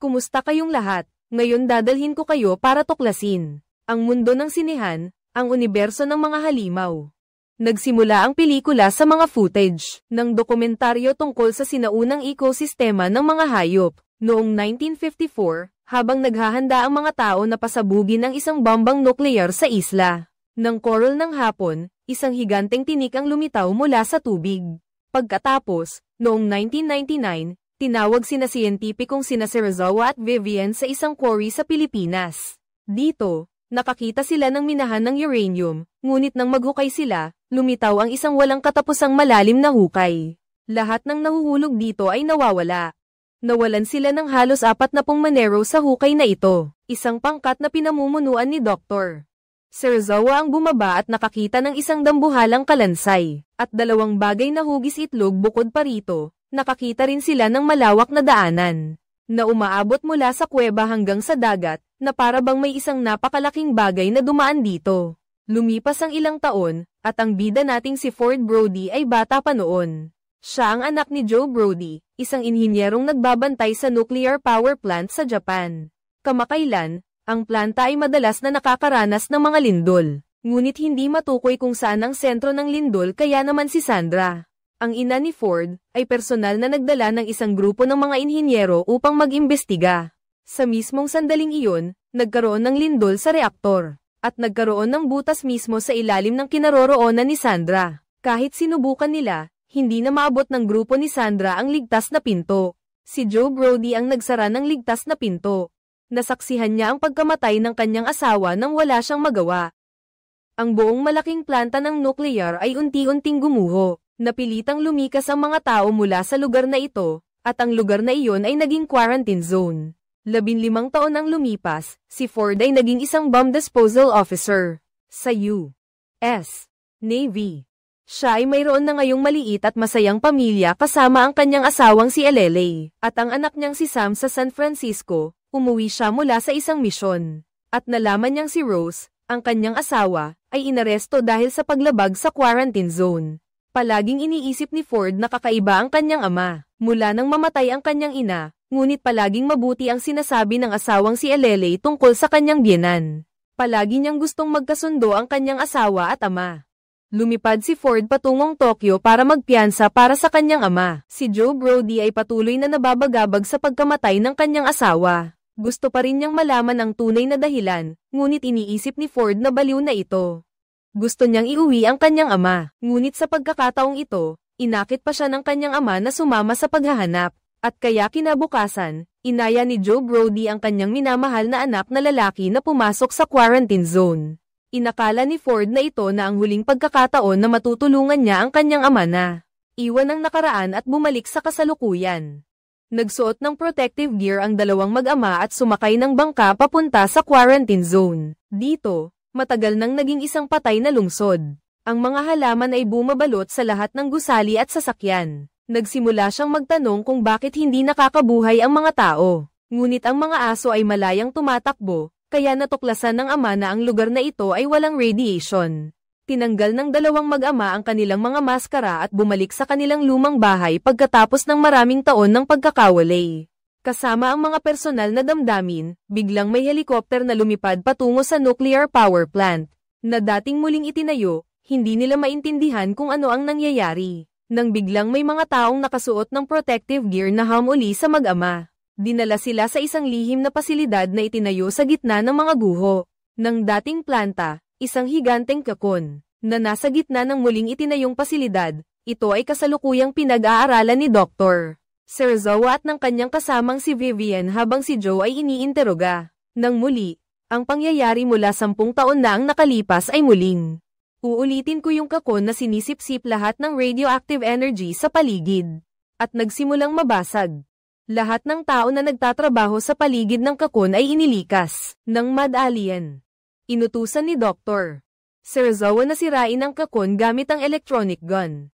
Kumusta kayong lahat? Ngayon dadalhin ko kayo para tuklasin ang mundo ng sinehan, ang universo ng mga halimaw. Nagsimula ang pelikula sa mga footage ng dokumentaryo tungkol sa sinaunang ekosistema ng mga hayop noong 1954, habang naghahanda ang mga tao na pasabugin ang isang bombang nuklear sa isla ng Coral ng hapon, isang higanteng tinik ang lumitaw mula sa tubig. Pagkatapos, noong 1999, tinawag sina siyentipikong sina Serizawa at Vivian sa isang quarry sa Pilipinas. Dito, nakakita sila ng minahan ng uranium, ngunit nang maghukay sila, lumitaw ang isang walang katapusang malalim na hukay. Lahat ng nahuhulog dito ay nawawala. Nawalan sila ng halos 40 manero sa hukay na ito, isang pangkat na pinamumunuan ni Dr. Serizawa ang bumaba at nakakita ng isang dambuhalang kalansay, at dalawang bagay na hugis itlog. Bukod pa rito, nakakita rin sila ng malawak na daanan na umaabot mula sa kuweba hanggang sa dagat, na para bang may isang napakalaking bagay na dumaan dito. Lumipas ang ilang taon, at ang bida nating si Ford Brody ay bata pa noon. Siya ang anak ni Joe Brody, isang inhinyerong nagbabantay sa nuclear power plant sa Japan. Kamakailan, ang planta ay madalas na nakakaranas ng mga lindol, ngunit hindi matukoy kung saan ang sentro ng lindol, kaya naman si Sandra, ang ina ni Ford, ay personal na nagdala ng isang grupo ng mga inhinyero upang mag-imbestiga. Sa mismong sandaling iyon, nagkaroon ng lindol sa reaktor, at nagkaroon ng butas mismo sa ilalim ng kinaroroonan ni Sandra. Kahit sinubukan nila, hindi na maabot ng grupo ni Sandra ang ligtas na pinto. Si Joe Brody ang nagsara ng ligtas na pinto. Nasaksihan niya ang pagkamatay ng kanyang asawa nang wala siyang magawa. Ang buong malaking planta ng nuclear ay unti-unting gumuho. Napilitang lumikas ang mga tao mula sa lugar na ito, at ang lugar na iyon ay naging quarantine zone. 15 taon ang lumipas, si Ford ay naging isang bomb disposal officer sa U.S. Navy. Siya ay mayroon na ngayong maliit at masayang pamilya kasama ang kanyang asawang si Alele, at ang anak niyang si Sam sa San Francisco. Umuwi siya mula sa isang misyon, at nalaman niyang si Rose, ang kanyang asawa, ay inaresto dahil sa paglabag sa quarantine zone. Palaging iniisip ni Ford na kakaiba ang kanyang ama, mula nang mamatay ang kanyang ina, ngunit palaging mabuti ang sinasabi ng asawang si Alele tungkol sa kanyang biyenan. Palagi niyang gustong magkasundo ang kanyang asawa at ama. Lumipad si Ford patungong Tokyo para magpiyansa para sa kanyang ama. Si Joe Brody ay patuloy na nababagabag sa pagkamatay ng kanyang asawa. Gusto pa rin niyang malaman ang tunay na dahilan, ngunit iniisip ni Ford na baliw na ito. Gusto niyang iuwi ang kanyang ama, ngunit sa pagkakataong ito, inakit pa siya ng kanyang ama na sumama sa paghahanap, at kaya kinabukasan, inaya ni Joe Brody ang kanyang minamahal na anak na lalaki na pumasok sa quarantine zone. Inakala ni Ford na ito na ang huling pagkakataon na matutulungan niya ang kanyang ama na iwan ang nakaraan at bumalik sa kasalukuyan. Nagsuot ng protective gear ang dalawang mag-ama at sumakay ng bangka papunta sa quarantine zone. Dito, matagal nang naging isang patay na lungsod. Ang mga halaman ay bumabalot sa lahat ng gusali at sasakyan. Nagsimula siyang magtanong kung bakit hindi nakakabuhay ang mga tao. Ngunit ang mga aso ay malayang tumatakbo, kaya natuklasan ng ama na ang lugar na ito ay walang radiation. Tinanggal ng dalawang mag-ama ang kanilang mga maskara at bumalik sa kanilang lumang bahay pagkatapos ng maraming taon ng pagkakawalay. Kasama ang mga personal na damdamin, biglang may helikopter na lumipad patungo sa nuclear power plant, na dating muling itinayo. Hindi nila maintindihan kung ano ang nangyayari, nang biglang may mga taong nakasuot ng protective gear na hamuli sa mag-ama. Dinala sila sa isang lihim na pasilidad na itinayo sa gitna ng mga guho ng dating planta. Isang higanteng kakon, na nasa gitna ng muling itinayong pasilidad. Ito ay kasalukuyang pinag-aaralan ni Dr. Serizawa at ng kanyang kasamang si Vivian habang si Joe ay iniinteroga. Nang muli, ang pangyayari mula 10 taon na ang nakalipas ay muling. Uulitin ko yung kakon na sinisip-sip lahat ng radioactive energy sa paligid. At nagsimulang mabasag. Lahat ng tao na nagtatrabaho sa paligid ng kakon ay inilikas ng mad alien. Inutusan ni Dr. Serizawa na sirain ang kakon gamit ang electronic gun.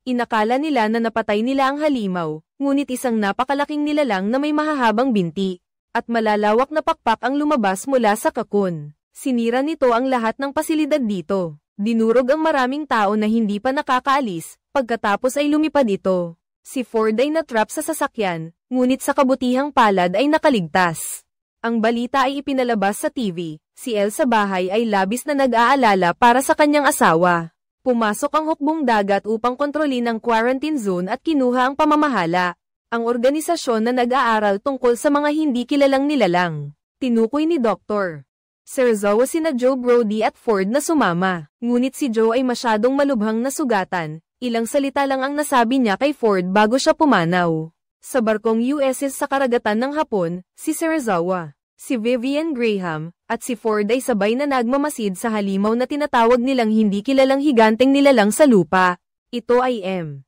Inakala nila na napatay nila ang halimaw, ngunit isang napakalaking nilalang na may mahahabang binti, at malalawak na pakpak ang lumabas mula sa kakon. Sinira nito ang lahat ng pasilidad dito. Dinurog ang maraming tao na hindi pa nakakaalis, pagkatapos ay lumipad ito. Si Ford ay natrap sa sasakyan, ngunit sa kabutihang palad ay nakaligtas. Ang balita ay ipinalabas sa TV, si Elle sa bahay ay labis na nag-aalala para sa kanyang asawa. Pumasok ang hukbong dagat upang kontrolin ang quarantine zone at kinuha ang pamamahala. Ang organisasyon na nag-aaral tungkol sa mga hindi kilalang nilalang. Tinukoy ni Dr. Serizawa sina Joe Brody at Ford na sumama, ngunit si Joe ay masyadong malubhang nasugatan. Ilang salita lang ang nasabi niya kay Ford bago siya pumanaw. Sa barkong USS sa karagatan ng Hapon, si Serizawa, si Vivian Graham, at si Ford ay sabay na nagmamasid sa halimaw na tinatawag nilang hindi kilalang higanteng nilalang sa lupa. Ito ay M.U.T.O.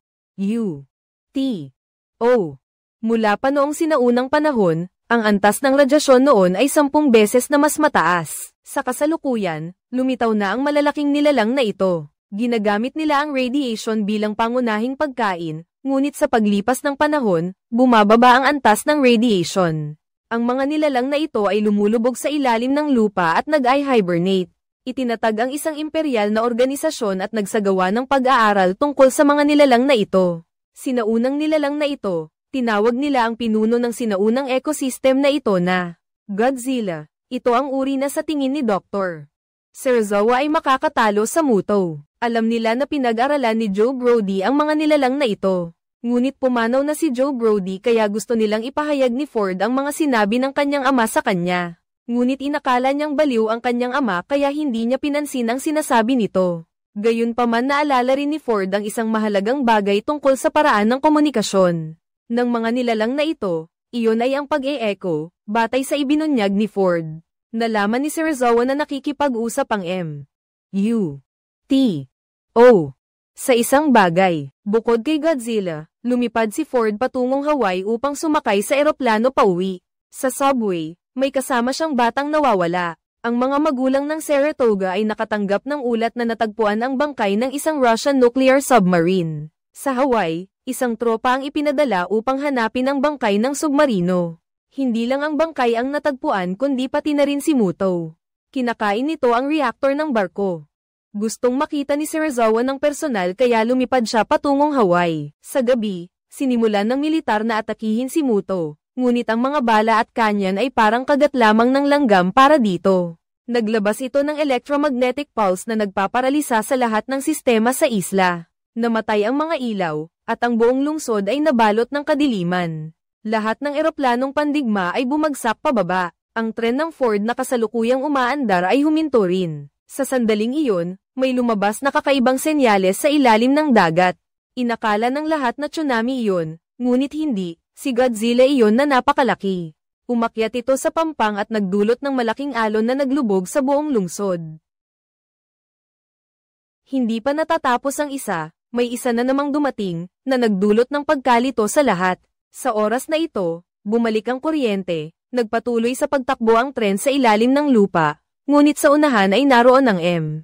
Mula pa noong sinaunang panahon, ang antas ng radyasyon noon ay 10 beses na mas mataas. Sa kasalukuyan, lumitaw na ang malalaking nilalang na ito. Ginagamit nila ang radiation bilang pangunahing pagkain, ngunit sa paglipas ng panahon, bumababa ang antas ng radiation. Ang mga nilalang na ito ay lumulubog sa ilalim ng lupa at nag-hibernate. Itinatag ang isang imperial na organisasyon at nagsagawa ng pag-aaral tungkol sa mga nilalang na ito. Sinaunang nilalang na ito, tinawag nila ang pinuno ng sinaunang ecosystem na ito na Godzilla. Ito ang uri na sa tingin ni Dr. Serizawa ay makakatalo sa Muto. Alam nila na pinag-aralan ni Joe Brody ang mga nilalang na ito. Ngunit pumanaw na si Joe Brody kaya gusto nilang ipahayag ni Ford ang mga sinabi ng kanyang ama sa kanya. Ngunit inakala niyang baliw ang kanyang ama kaya hindi niya pinansin ang sinasabi nito. Gayunpaman naalala rin ni Ford ang isang mahalagang bagay tungkol sa paraan ng komunikasyon. Ng mga nilalang na ito, iyon ay ang pag-e-echo, batay sa ibinunyag ni Ford. Nalaman ni Serizawa na nakikipag-usap ang M.U.T.O. Sa isang bagay, bukod kay Godzilla, lumipad si Ford patungong Hawaii upang sumakay sa eroplano pauwi. Sa subway, may kasama siyang batang nawawala. Ang mga magulang ng Saratoga ay nakatanggap ng ulat na natagpuan ang bangkay ng isang Russian nuclear submarine. Sa Hawaii, isang tropa ang ipinadala upang hanapin ang bangkay ng submarino. Hindi lang ang bangkay ang natagpuan kundi pati na rin si Muto. Kinakain nito ang reactor ng barko. Gustong makita ni Serizawa ng personal kaya lumipad siya patungong Hawaii. Sa gabi, sinimulan ng militar na atakihin si Muto, ngunit ang mga bala at kanyan ay parang kagat lamang ng langgam para dito. Naglabas ito ng electromagnetic pulse na nagpaparalisa sa lahat ng sistema sa isla. Namatay ang mga ilaw, at ang buong lungsod ay nabalot ng kadiliman. Lahat ng eroplanong pandigma ay bumagsak pababa. Ang tren ng Ford na kasalukuyang umaandar ay huminto rin. Sa sandaling iyon, may lumabas na kakaibang senyales sa ilalim ng dagat. Inakala ng lahat na tsunami iyon, ngunit hindi, si Godzilla iyon na napakalaki. Umakyat ito sa pampang at nagdulot ng malaking alon na naglubog sa buong lungsod. Hindi pa natatapos ang isa, may isa na namang dumating, na nagdulot ng pagkalito sa lahat. Sa oras na ito, bumalik ang kuryente, nagpatuloy sa pagtakbo ang tren sa ilalim ng lupa, ngunit sa unahan ay naroon ang M.U.T.O.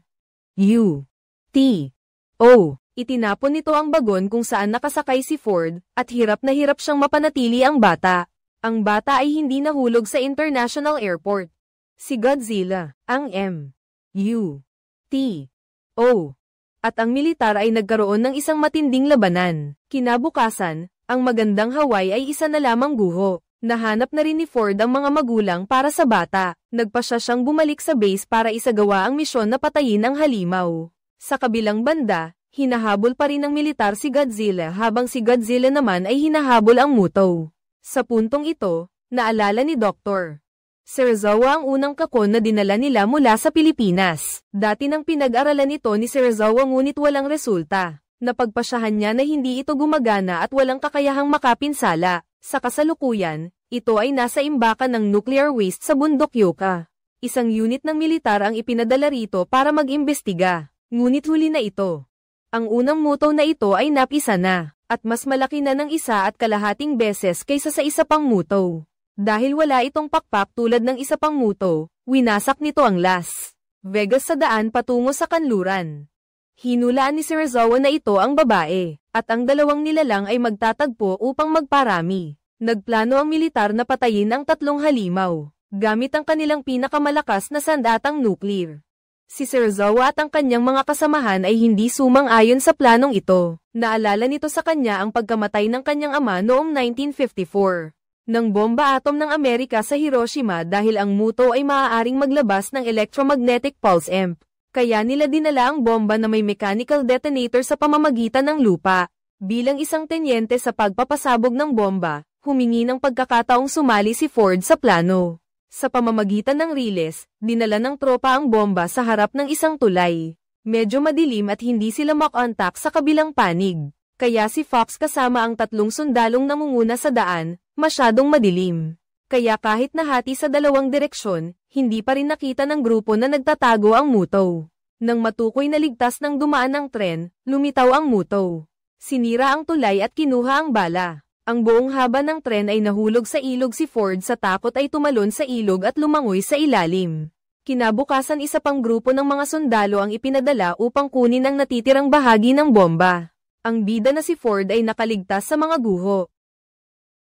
Itinapon nito ang bagon kung saan nakasakay si Ford, at hirap na hirap siyang mapanatili ang bata. Ang bata ay hindi nahulog sa International Airport. Si Godzilla, ang M.U.T.O. at ang militar ay nagkaroon ng isang matinding labanan. Kinabukasan, ang magandang Hawaii ay isa na lamang guho. Nahanap na rin ni Ford ang mga magulang para sa bata. Nagpasya siyang bumalik sa base para isagawa ang misyon na patayin ang halimaw. Sa kabilang banda, hinahabol pa rin ng militar si Godzilla habang si Godzilla naman ay hinahabol ang Muto. Sa puntong ito, naalala ni Dr. Serizawa ang unang kakon na dinala nila mula sa Pilipinas. Dati nang pinag-aralan ito ni Serizawa ngunit walang resulta. Napagpasyahan niya na hindi ito gumagana at walang kakayahang makapinsala. Sa kasalukuyan, ito ay nasa imbakan ng nuclear waste sa bundok Yoka. Isang unit ng militar ang ipinadala rito para mag-imbestiga. Ngunit huli na ito. Ang unang Muto na ito ay napisa na, at mas malaki na ng 1.5 beses kaysa sa isa pang Muto. Dahil wala itong pakpak tulad ng isa pang Muto, winasak nito ang Las Vegas sa daan patungo sa kanluran. Hinulaan ni Serizawa na ito ang babae, at ang dalawang nilalang ay magtatagpo upang magparami. Nagplano ang militar na patayin ang 3 halimaw, gamit ang kanilang pinakamalakas na sandatang nuclear. Si Serizawa at ang kanyang mga kasamahan ay hindi sumang-ayon sa planong ito. Naalala nito sa kanya ang pagkamatay ng kanyang ama noong 1954. Ng bomba atom ng Amerika sa Hiroshima dahil ang Muto ay maaaring maglabas ng electromagnetic pulse EMP. Kaya nila dinala ang bomba na may mechanical detonator sa pamamagitan ng lupa. Bilang isang tenyente sa pagpapasabog ng bomba, humingi ng pagkakataong sumali si Ford sa plano. Sa pamamagitan ng riles, dinala ng tropa ang bomba sa harap ng isang tulay. Medyo madilim at hindi sila makontak sa kabilang panig. Kaya si Fox kasama ang 3 sundalong namunguna sa daan, masyadong madilim. Kaya kahit nahati sa 2 direksyon, hindi pa rin nakita ng grupo na nagtatago ang Muto. Nang matukoy na ligtas ng dumaan ng tren, lumitaw ang Muto. Sinira ang tulay at kinuha ang bala. Ang buong haba ng tren ay nahulog sa ilog. Si Ford sa takot ay tumalon sa ilog at lumangoy sa ilalim. Kinabukasan isa pang grupo ng mga sundalo ang ipinadala upang kunin ang natitirang bahagi ng bomba. Ang bida na si Ford ay nakaligtas sa mga guho.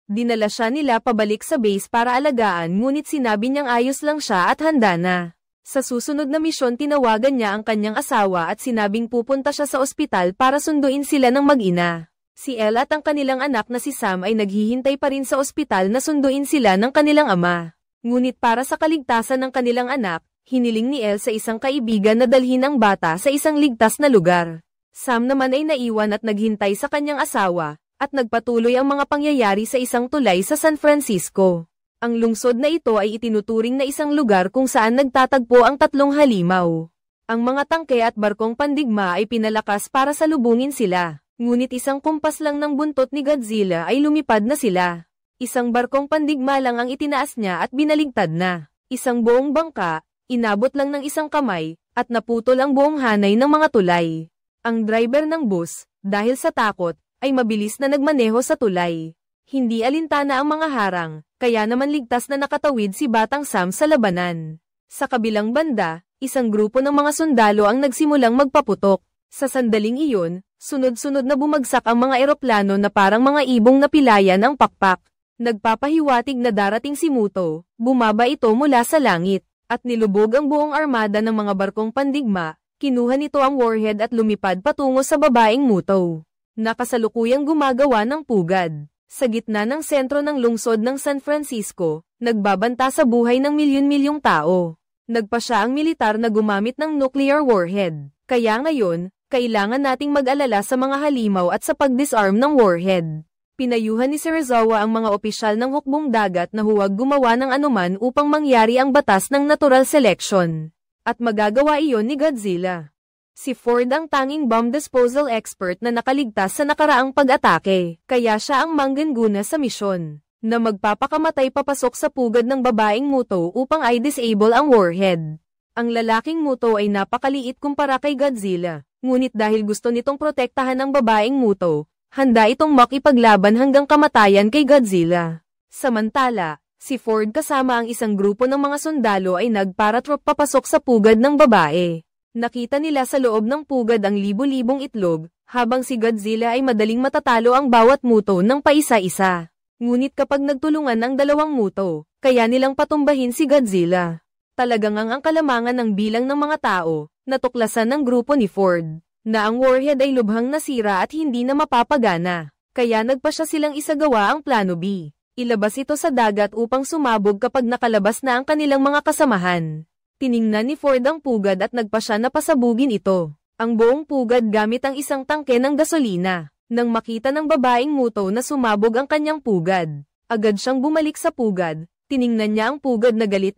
Dinala siya nila pabalik sa base para alagaan ngunit sinabi niyang ayos lang siya at handa na. Sa susunod na misyon tinawagan niya ang kanyang asawa at sinabing pupunta siya sa ospital para sunduin sila ng mag-ina. Si Elle at ang kanilang anak na si Sam ay naghihintay pa rin sa ospital na sunduin sila ng kanilang ama. Ngunit para sa kaligtasan ng kanilang anak, hiniling ni Elle sa isang kaibigan na dalhin ang bata sa isang ligtas na lugar. Sam naman ay naiwan at naghintay sa kanyang asawa, at nagpatuloy ang mga pangyayari sa isang tulay sa San Francisco. Ang lungsod na ito ay itinuturing na isang lugar kung saan nagtatagpo ang 3 halimaw. Ang mga tangke at barkong pandigma ay pinalakas para salubungin sila. Ngunit isang kumpas lang ng buntot ni Godzilla ay lumipad na sila. Isang barkong pandigma lang ang itinaas niya at binaligtad na. Isang buong bangka, inabot lang ng isang kamay, at naputol ang buong hanay ng mga tulay. Ang driver ng bus, dahil sa takot, ay mabilis na nagmaneho sa tulay. Hindi alintana ang mga harang, kaya naman ligtas na nakatawid si Batang Sam sa labanan. Sa kabilang banda, isang grupo ng mga sundalo ang nagsimulang magpaputok. Sa sandaling iyon, sunod-sunod na bumagsak ang mga eroplano na parang mga ibong napilayan ang pakpak. Nagpapahiwatig na darating si Muto, bumaba ito mula sa langit, at nilubog ang buong armada ng mga barkong pandigma. Kinuha nito ang warhead at lumipad patungo sa babaeng Muto. Nakasalukuyang gumagawa ng pugad. Sa gitna ng sentro ng lungsod ng San Francisco, nagbabanta sa buhay ng milyon-milyong tao. Nagpa siya ang militar na gumamit ng nuclear warhead. Kaya ngayon, kailangan nating mag-alala sa mga halimaw at sa pag-disarm ng warhead. Pinayuhan ni Serizawa ang mga opisyal ng hukbong dagat na huwag gumawa ng anuman upang mangyari ang batas ng natural selection. At magagawa iyon ni Godzilla. Si Ford ang tanging bomb disposal expert na nakaligtas sa nakaraang pag-atake, kaya siya ang mangguna sa misyon, na magpapakamatay papasok sa pugad ng babaeng Muto upang i-disable ang warhead. Ang lalaking Muto ay napakaliit kumpara kay Godzilla. Ngunit dahil gusto nitong protektahan ang babaeng Muto, handa itong makipaglaban hanggang kamatayan kay Godzilla. Samantala, si Ford kasama ang isang grupo ng mga sundalo ay nagparatrop papasok sa pugad ng babae. Nakita nila sa loob ng pugad ang libo-libong itlog, habang si Godzilla ay madaling matatalo ang bawat Muto ng paisa-isa. Ngunit kapag nagtulungan ang 2 Muto, kaya nilang patumbahin si Godzilla. Talagang ang kalamangan ng bilang ng mga tao, natuklasan ng grupo ni Ford, na ang warhead ay lubhang nasira at hindi na mapapagana. Kaya nagpa siya silang isagawa ang plano B. Ilabas ito sa dagat upang sumabog kapag nakalabas na ang kanilang mga kasamahan. Tiningnan ni Ford ang pugad at nagpa siya na pasabugin ito. Ang buong pugad gamit ang isang tangke ng gasolina. Nang makita ng babaeng Muto na sumabog ang kanyang pugad, agad siyang bumalik sa pugad. Tiningnan niya ang pugad na galit,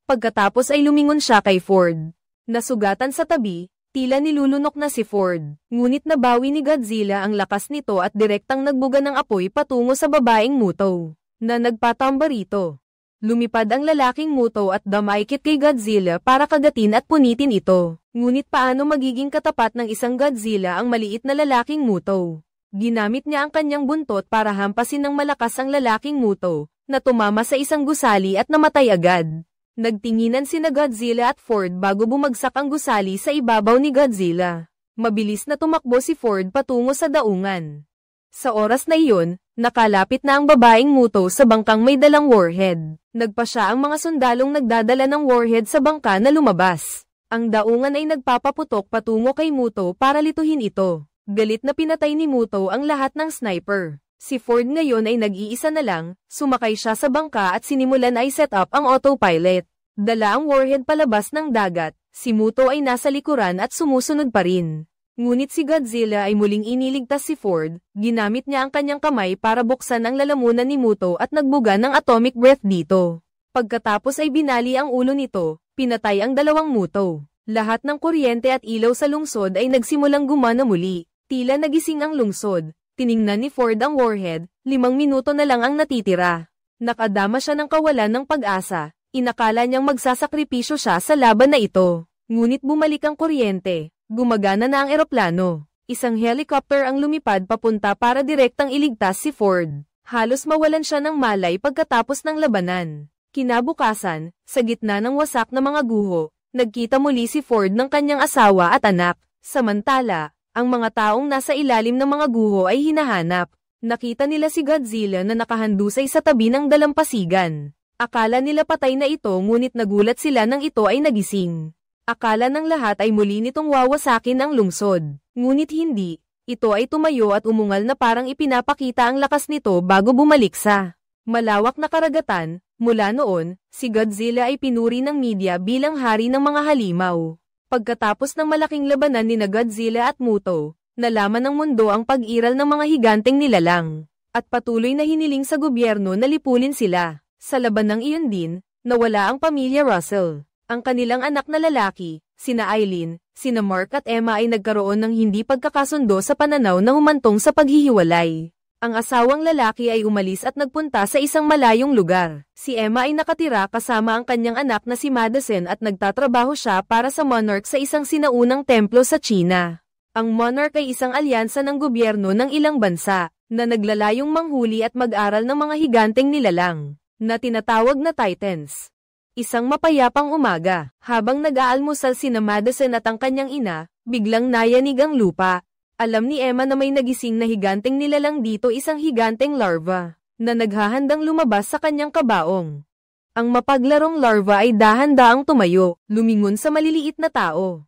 pagkatapos ay lumingon siya kay Ford. Nasugatan sa tabi, tila nilulunok na si Ford. Ngunit nabawi ni Godzilla ang lakas nito at direktang nagbuga ng apoy patungo sa babaeng Muto, na nagpatamba rito. Lumipad ang lalaking Muto at dumaikit kay Godzilla para kagatin at punitin ito. Ngunit paano magiging katapat ng isang Godzilla ang maliit na lalaking Muto? Ginamit niya ang kanyang buntot para hampasin ng malakas ang lalaking Muto, na tumama sa isang gusali at namatay agad. Nagtinginan sina Godzilla at Ford bago bumagsak ang gusali sa ibabaw ni Godzilla. Mabilis na tumakbo si Ford patungo sa daungan. Sa oras na iyon, nakalapit na ang babaeng Muto sa bangkang may dalang warhead. Nagpa siya ang mga sundalong nagdadala ng warhead sa bangka na lumabas. Ang daungan ay nagpapaputok patungo kay Muto para lituhin ito. Galit na pinatay ni Muto ang lahat ng sniper. Si Ford ngayon ay nag-iisa na lang, sumakay siya sa bangka at sinimulan ay set up ang autopilot. Dala ang warhead palabas ng dagat, si Muto ay nasa likuran at sumusunod pa rin. Ngunit si Godzilla ay muling iniligtas si Ford, ginamit niya ang kanyang kamay para buksan ang lalamunan ni Muto at nagbuga ng atomic breath dito. Pagkatapos ay binali ang ulo nito, pinatay ang dalawang Muto. Lahat ng kuryente at ilaw sa lungsod ay nagsimulang gumana muli. Tila nagising ang lungsod. Tiningnan ni Ford ang warhead, 5 minuto na lang ang natitira. Nakadama siya ng kawalan ng pag-asa. Inakala niyang magsasakripisyo siya sa laban na ito. Ngunit bumalik ang kuryente. Gumagana na ang eroplano. Isang helicopter ang lumipad papunta para direktang iligtas si Ford. Halos mawalan siya ng malay pagkatapos ng labanan. Kinabukasan, sa gitna ng wasak na mga guho, nagkita muli si Ford ng kanyang asawa at anak. Samantala, ang mga taong nasa ilalim ng mga guho ay hinahanap. Nakita nila si Godzilla na nakahandusay sa tabi ng dalampasigan. Akala nila patay na ito ngunit nagulat sila nang ito ay nagising. Akala ng lahat ay muli nitong wawasakin ang lungsod. Ngunit hindi, ito ay tumayo at umungal na parang ipinapakita ang lakas nito bago bumalik sa malawak na karagatan. Mula noon, si Godzilla ay pinuri ng media bilang hari ng mga halimaw. Pagkatapos ng malaking labanan ni Godzilla at Muto, nalaman ng mundo ang pag-iral ng mga higanteng nilalang, at patuloy na hiniling sa gobyerno na lipulin sila. Sa laban ng iyon din, nawala ang pamilya Russell. Ang kanilang anak na lalaki, sina Eileen, sina Mark at Emma ay nagkaroon ng hindi pagkakasundo sa pananaw na humantong sa paghihiwalay. Ang asawang lalaki ay umalis at nagpunta sa isang malayong lugar. Si Emma ay nakatira kasama ang kanyang anak na si Madison at nagtatrabaho siya para sa Monarch sa isang sinaunang templo sa China. Ang Monarch ay isang alyansa ng gobyerno ng ilang bansa, na naglalayong manghuli at mag-aral ng mga higanteng nilalang, na tinatawag na Titans. Isang mapayapang umaga, habang nag-aalmusal sina Madison at ang kanyang ina, biglang nayanig ang lupa. Alam ni Emma na may nagising na higanteng nilalang dito, isang higanteng larva, na naghahandang lumabas sa kanyang kabaong. Ang mapaglarong larva ay dahan-daang tumayo, lumingon sa maliliit na tao.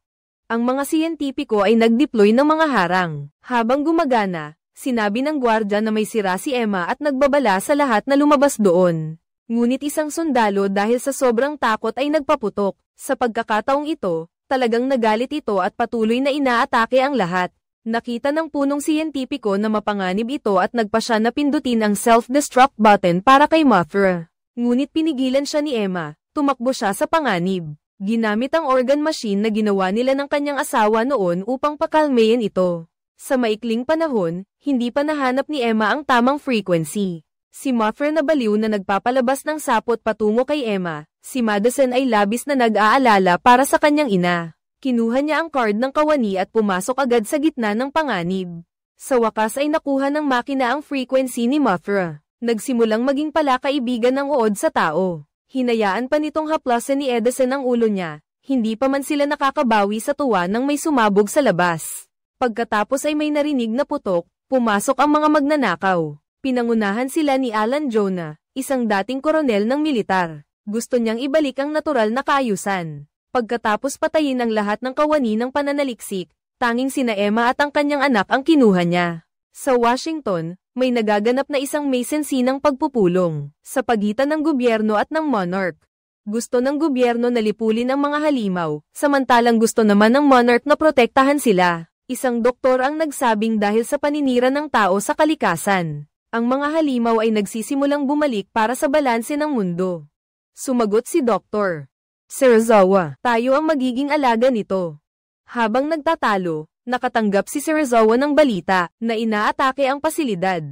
Ang mga siyentipiko ay nag-deploy ng mga harang. Habang gumagana, sinabi ng gwardya na may sira si Emma at nagbabala sa lahat na lumabas doon. Ngunit isang sundalo dahil sa sobrang takot ay nagpaputok. Sa pagkakataong ito, talagang nagalit ito at patuloy na inaatake ang lahat. Nakita ng punong siyentipiko na mapanganib ito at nagpa siya na pindutin ang self-destruct button para kay Mothra. Ngunit pinigilan siya ni Emma, tumakbo siya sa panganib. Ginamit ang organ machine na ginawa nila ng kanyang asawa noon upang pakalmayin ito. Sa maikling panahon, hindi pa nahanap ni Emma ang tamang frequency. Si Mothra na baliw na nagpapalabas ng sapot patungo kay Emma, si Madison ay labis na nag-aalala para sa kanyang ina. Kinuha niya ang card ng kawani at pumasok agad sa gitna ng panganib. Sa wakas ay nakuha ng makina ang frequency ni Mothra. Nagsimulang maging palakaibigan ng uod sa tao. Hinayaan pa nitong haplasan ni Edison ang ulo niya. Hindi pa man sila nakakabawi sa tuwa nang may sumabog sa labas. Pagkatapos ay may narinig na putok, pumasok ang mga magnanakaw. Pinangunahan sila ni Alan Jonah, isang dating koronel ng militar. Gusto niyang ibalik ang natural na kaayusan. Pagkatapos patayin ang lahat ng kawani ng pananaliksik, tanging sina Emma at ang kanyang anak ang kinuha niya. Sa Washington, may nagaganap na isang mesensinang pagpupulong sa pagitan ng gobyerno at ng monarch. Gusto ng gobyerno na lipulin ang mga halimaw, samantalang gusto naman ng monarch na protektahan sila. Isang doktor ang nagsabing dahil sa paninira ng tao sa kalikasan, ang mga halimaw ay nagsisimulang bumalik para sa balanse ng mundo. Sumagot si Dr. Serizawa, tayo ang magiging alaga nito. Habang nagtatalo, nakatanggap si Serizawa ng balita na inaatake ang pasilidad.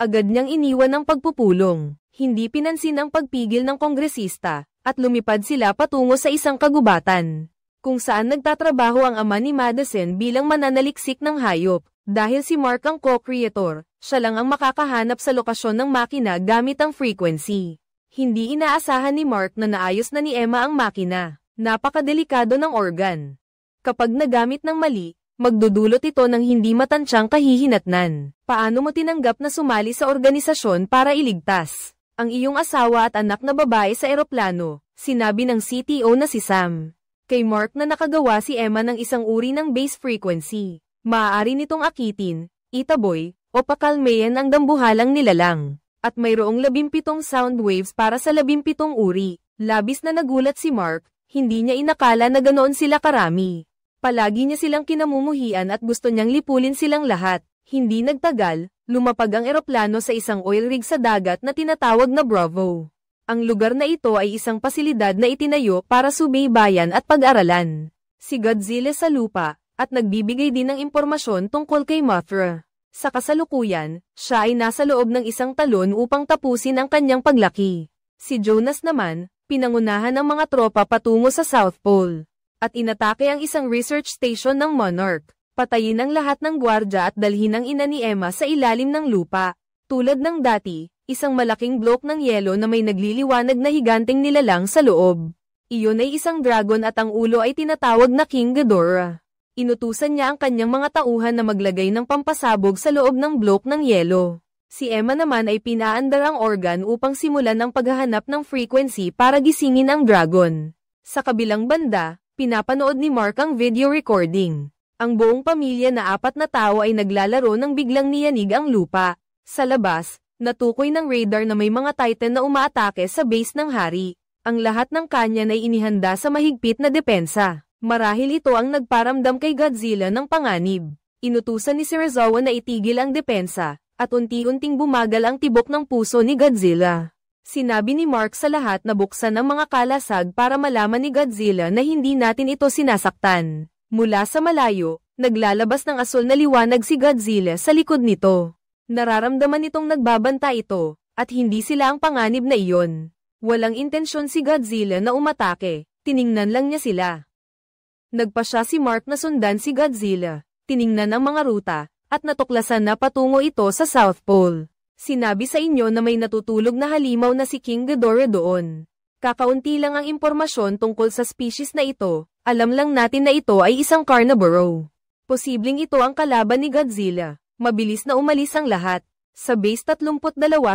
Agad niyang iniwan ang pagpupulong, hindi pinansin ang pagpigil ng kongresista, at lumipad sila patungo sa isang kagubatan, kung saan nagtatrabaho ang ama ni Madison bilang mananaliksik ng hayop. Dahil si Mark ang co-creator, siya lang ang makakahanap sa lokasyon ng makina gamit ang frequency. Hindi inaasahan ni Mark na naayos na ni Emma ang makina. Napakadelikado ng organ. Kapag nagamit ng mali, magdudulot ito ng hindi matansyang kahihinatnan. Paano mo tinanggap na sumali sa organisasyon para iligtas ang iyong asawa at anak na babae sa eroplano? Sinabi ng CTO na si Sam. Kay Mark na nakagawa si Emma ng isang uri ng bass frequency. Maaari nitong akitin, itaboy, o pakalmayan ang dambuhalang nilalang. At mayroong 17 sound waves para sa 17 uri. Labis na nagulat si Mark, hindi niya inakala na ganoon sila karami. Palagi niya silang kinamumuhian at gusto niyang lipulin silang lahat. Hindi nagtagal, lumapag ang eroplano sa isang oil rig sa dagat na tinatawag na Bravo. Ang lugar na ito ay isang pasilidad na itinayo para subaybayan at pag-aralan. Si Godzilla sa lupa, at nagbibigay din ng impormasyon tungkol kay Mothra. Sa kasalukuyan, siya ay nasa loob ng isang talon upang tapusin ang kanyang paglaki. Si Jonas naman, pinangunahan ng mga tropa patungo sa South Pole. At inatake ang isang research station ng Monarch. Patayin ang lahat ng gwardya at dalhin ang ina ni Emma sa ilalim ng lupa. Tulad ng dati, isang malaking blok ng yelo na may nagliliwanag na higanteng nilalang sa loob. Iyon ay isang dragon at ang ulo ay tinatawag na King Ghidorah. Inutusan niya ang kanyang mga tauhan na maglagay ng pampasabog sa loob ng blok ng yelo. Si Emma naman ay pinaandar ang organ upang simulan ang paghahanap ng frequency para gisingin ang dragon. Sa kabilang banda, pinapanood ni Mark ang video recording. Ang buong pamilya na 4 na tao ay naglalaro nang biglang niyanig ang lupa. Sa labas, natukoy ng radar na may mga Titan na umaatake sa base ng hari. Ang lahat ng kanyan ay inihanda sa mahigpit na depensa. Marahil ito ang nagparamdam kay Godzilla ng panganib. Inutusan ni Serizawa na itigil ang depensa, at unti-unting bumagal ang tibok ng puso ni Godzilla. Sinabi ni Mark sa lahat na buksan ang mga kalasag para malaman ni Godzilla na hindi natin ito sinasaktan. Mula sa malayo, naglalabas ng asul na liwanag si Godzilla sa likod nito. Nararamdaman nitong nagbabanta ito, at hindi sila ang panganib na iyon. Walang intensyon si Godzilla na umatake, tiningnan lang niya sila. Nagpasya si Mark na sundan si Godzilla, tiningnan ang mga ruta, at natuklasan na patungo ito sa South Pole. Sinabi sa inyo na may natutulog na halimaw na si King Ghidorah doon. Kakaunti lang ang impormasyon tungkol sa species na ito, alam lang natin na ito ay isang carnivore. Posibleng ito ang kalaban ni Godzilla. Mabilis na umalis ang lahat. Sa Base 32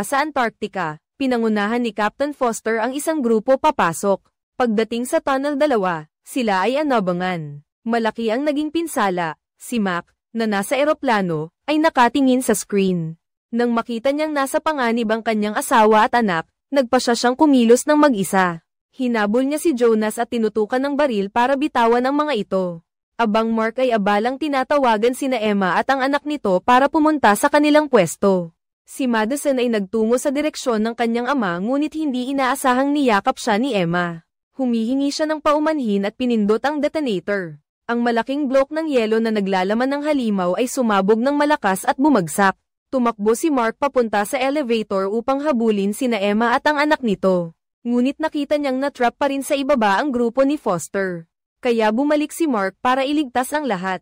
sa Antarctica, pinangunahan ni Captain Foster ang isang grupo papasok. Pagdating sa Tunnel 2, sila ay anabangan. Malaki ang naging pinsala. Si Mac, na nasa eroplano, ay nakatingin sa screen. Nang makita niyang nasa panganib ang kanyang asawa at anak, nagpasya siyang kumilos ng mag-isa. Hinabol niya si Jonas at tinutukan ng baril para bitawan ang mga ito. Abang Mark ay abalang tinatawagan sina Emma at ang anak nito para pumunta sa kanilang pwesto. Si Madison ay nagtungo sa direksyon ng kanyang ama ngunit hindi inaasahang niyakap siya ni Emma. Humihingi siya ng paumanhin at pinindot ang detonator. Ang malaking blok ng yelo na naglalaman ng halimaw ay sumabog ng malakas at bumagsak. Tumakbo si Mark papunta sa elevator upang habulin sina Emma at ang anak nito. Ngunit nakita niyang natrap pa rin sa ibaba ang grupo ni Foster. Kaya bumalik si Mark para iligtas ang lahat.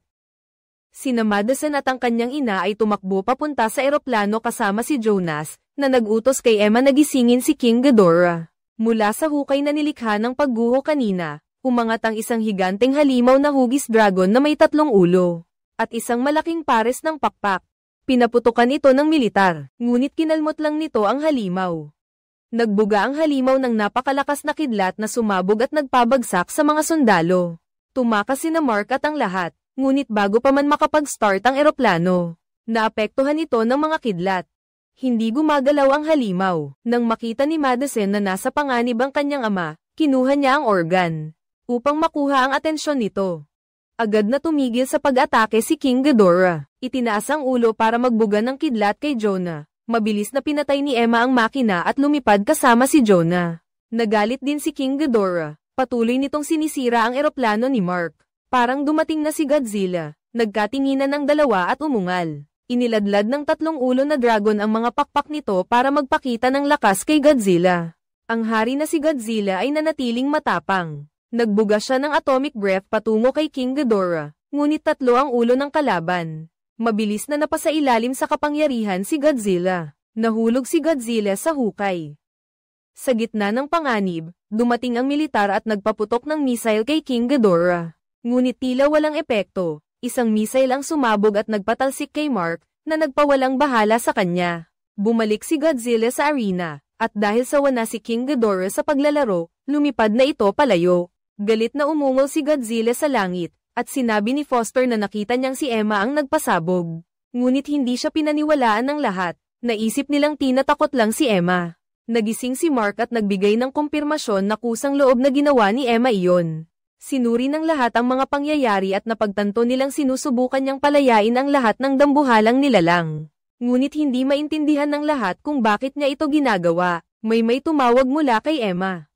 Sina Madison at ang kanyang ina ay tumakbo papunta sa eroplano kasama si Jonas, na nag-utos kay Emma na gisingin si King Ghidorah. Mula sa hukay na nilikha ng pagguho kanina, umangat ang isang higanteng halimaw na hugis dragon na may 3 ulo, at isang malaking pares ng pakpak. Pinaputukan ito ng militar, ngunit kinalmot lang nito ang halimaw. Nagbuga ang halimaw ng napakalakas na kidlat na sumabog at nagpabagsak sa mga sundalo. Tumakas sina Mark at ang lahat, ngunit bago pa man makapag-start ang eroplano, naapektuhan ito ng mga kidlat. Hindi gumagalaw ang halimaw. Nang makita ni Madison na nasa panganib ang kanyang ama, kinuha niya ang organ, upang makuha ang atensyon nito. Agad na tumigil sa pag-atake si King Ghidorah. Itinaas ang ulo para magbuga ng kidlat kay Jonah. Mabilis na pinatay ni Emma ang makina at lumipad kasama si Jonah. Nagalit din si King Ghidorah. Patuloy nitong sinisira ang eroplano ni Mark. Parang dumating na si Godzilla. Nagkatinginan ng dalawa at umungal. Iniladlad ng 3 ulo na dragon ang mga pakpak nito para magpakita ng lakas kay Godzilla. Ang hari na si Godzilla ay nanatiling matapang. Nagbuga siya ng atomic breath patungo kay King Ghidorah, ngunit 3 ang ulo ng kalaban. Mabilis na napasailalim sa kapangyarihan si Godzilla. Nahulog si Godzilla sa hukay. Sa gitna ng panganib, dumating ang militar at nagpaputok ng missile kay King Ghidorah. Ngunit tila walang epekto, isang missile ang sumabog at nagpatalsik kay Mark, na nagpawalang bahala sa kanya. Bumalik si Godzilla sa arena, at dahil sawa na si King Ghidorah sa paglalaro, lumipad na ito palayo. Galit na umungol si Godzilla sa langit, at sinabi ni Foster na nakita niyang si Emma ang nagpasabog. Ngunit hindi siya pinaniwalaan ng lahat, naisip nilang tinatakot lang si Emma. Nagising si Mark at nagbigay ng kumpirmasyon na kusang loob na ginawa ni Emma iyon. Sinuri ng lahat ang mga pangyayari at napagtanto nilang sinusubukan niyang palayain ang lahat ng dambuhalang nilalang. Ngunit hindi maintindihan ng lahat kung bakit niya ito ginagawa. May tumawag mula kay Emma.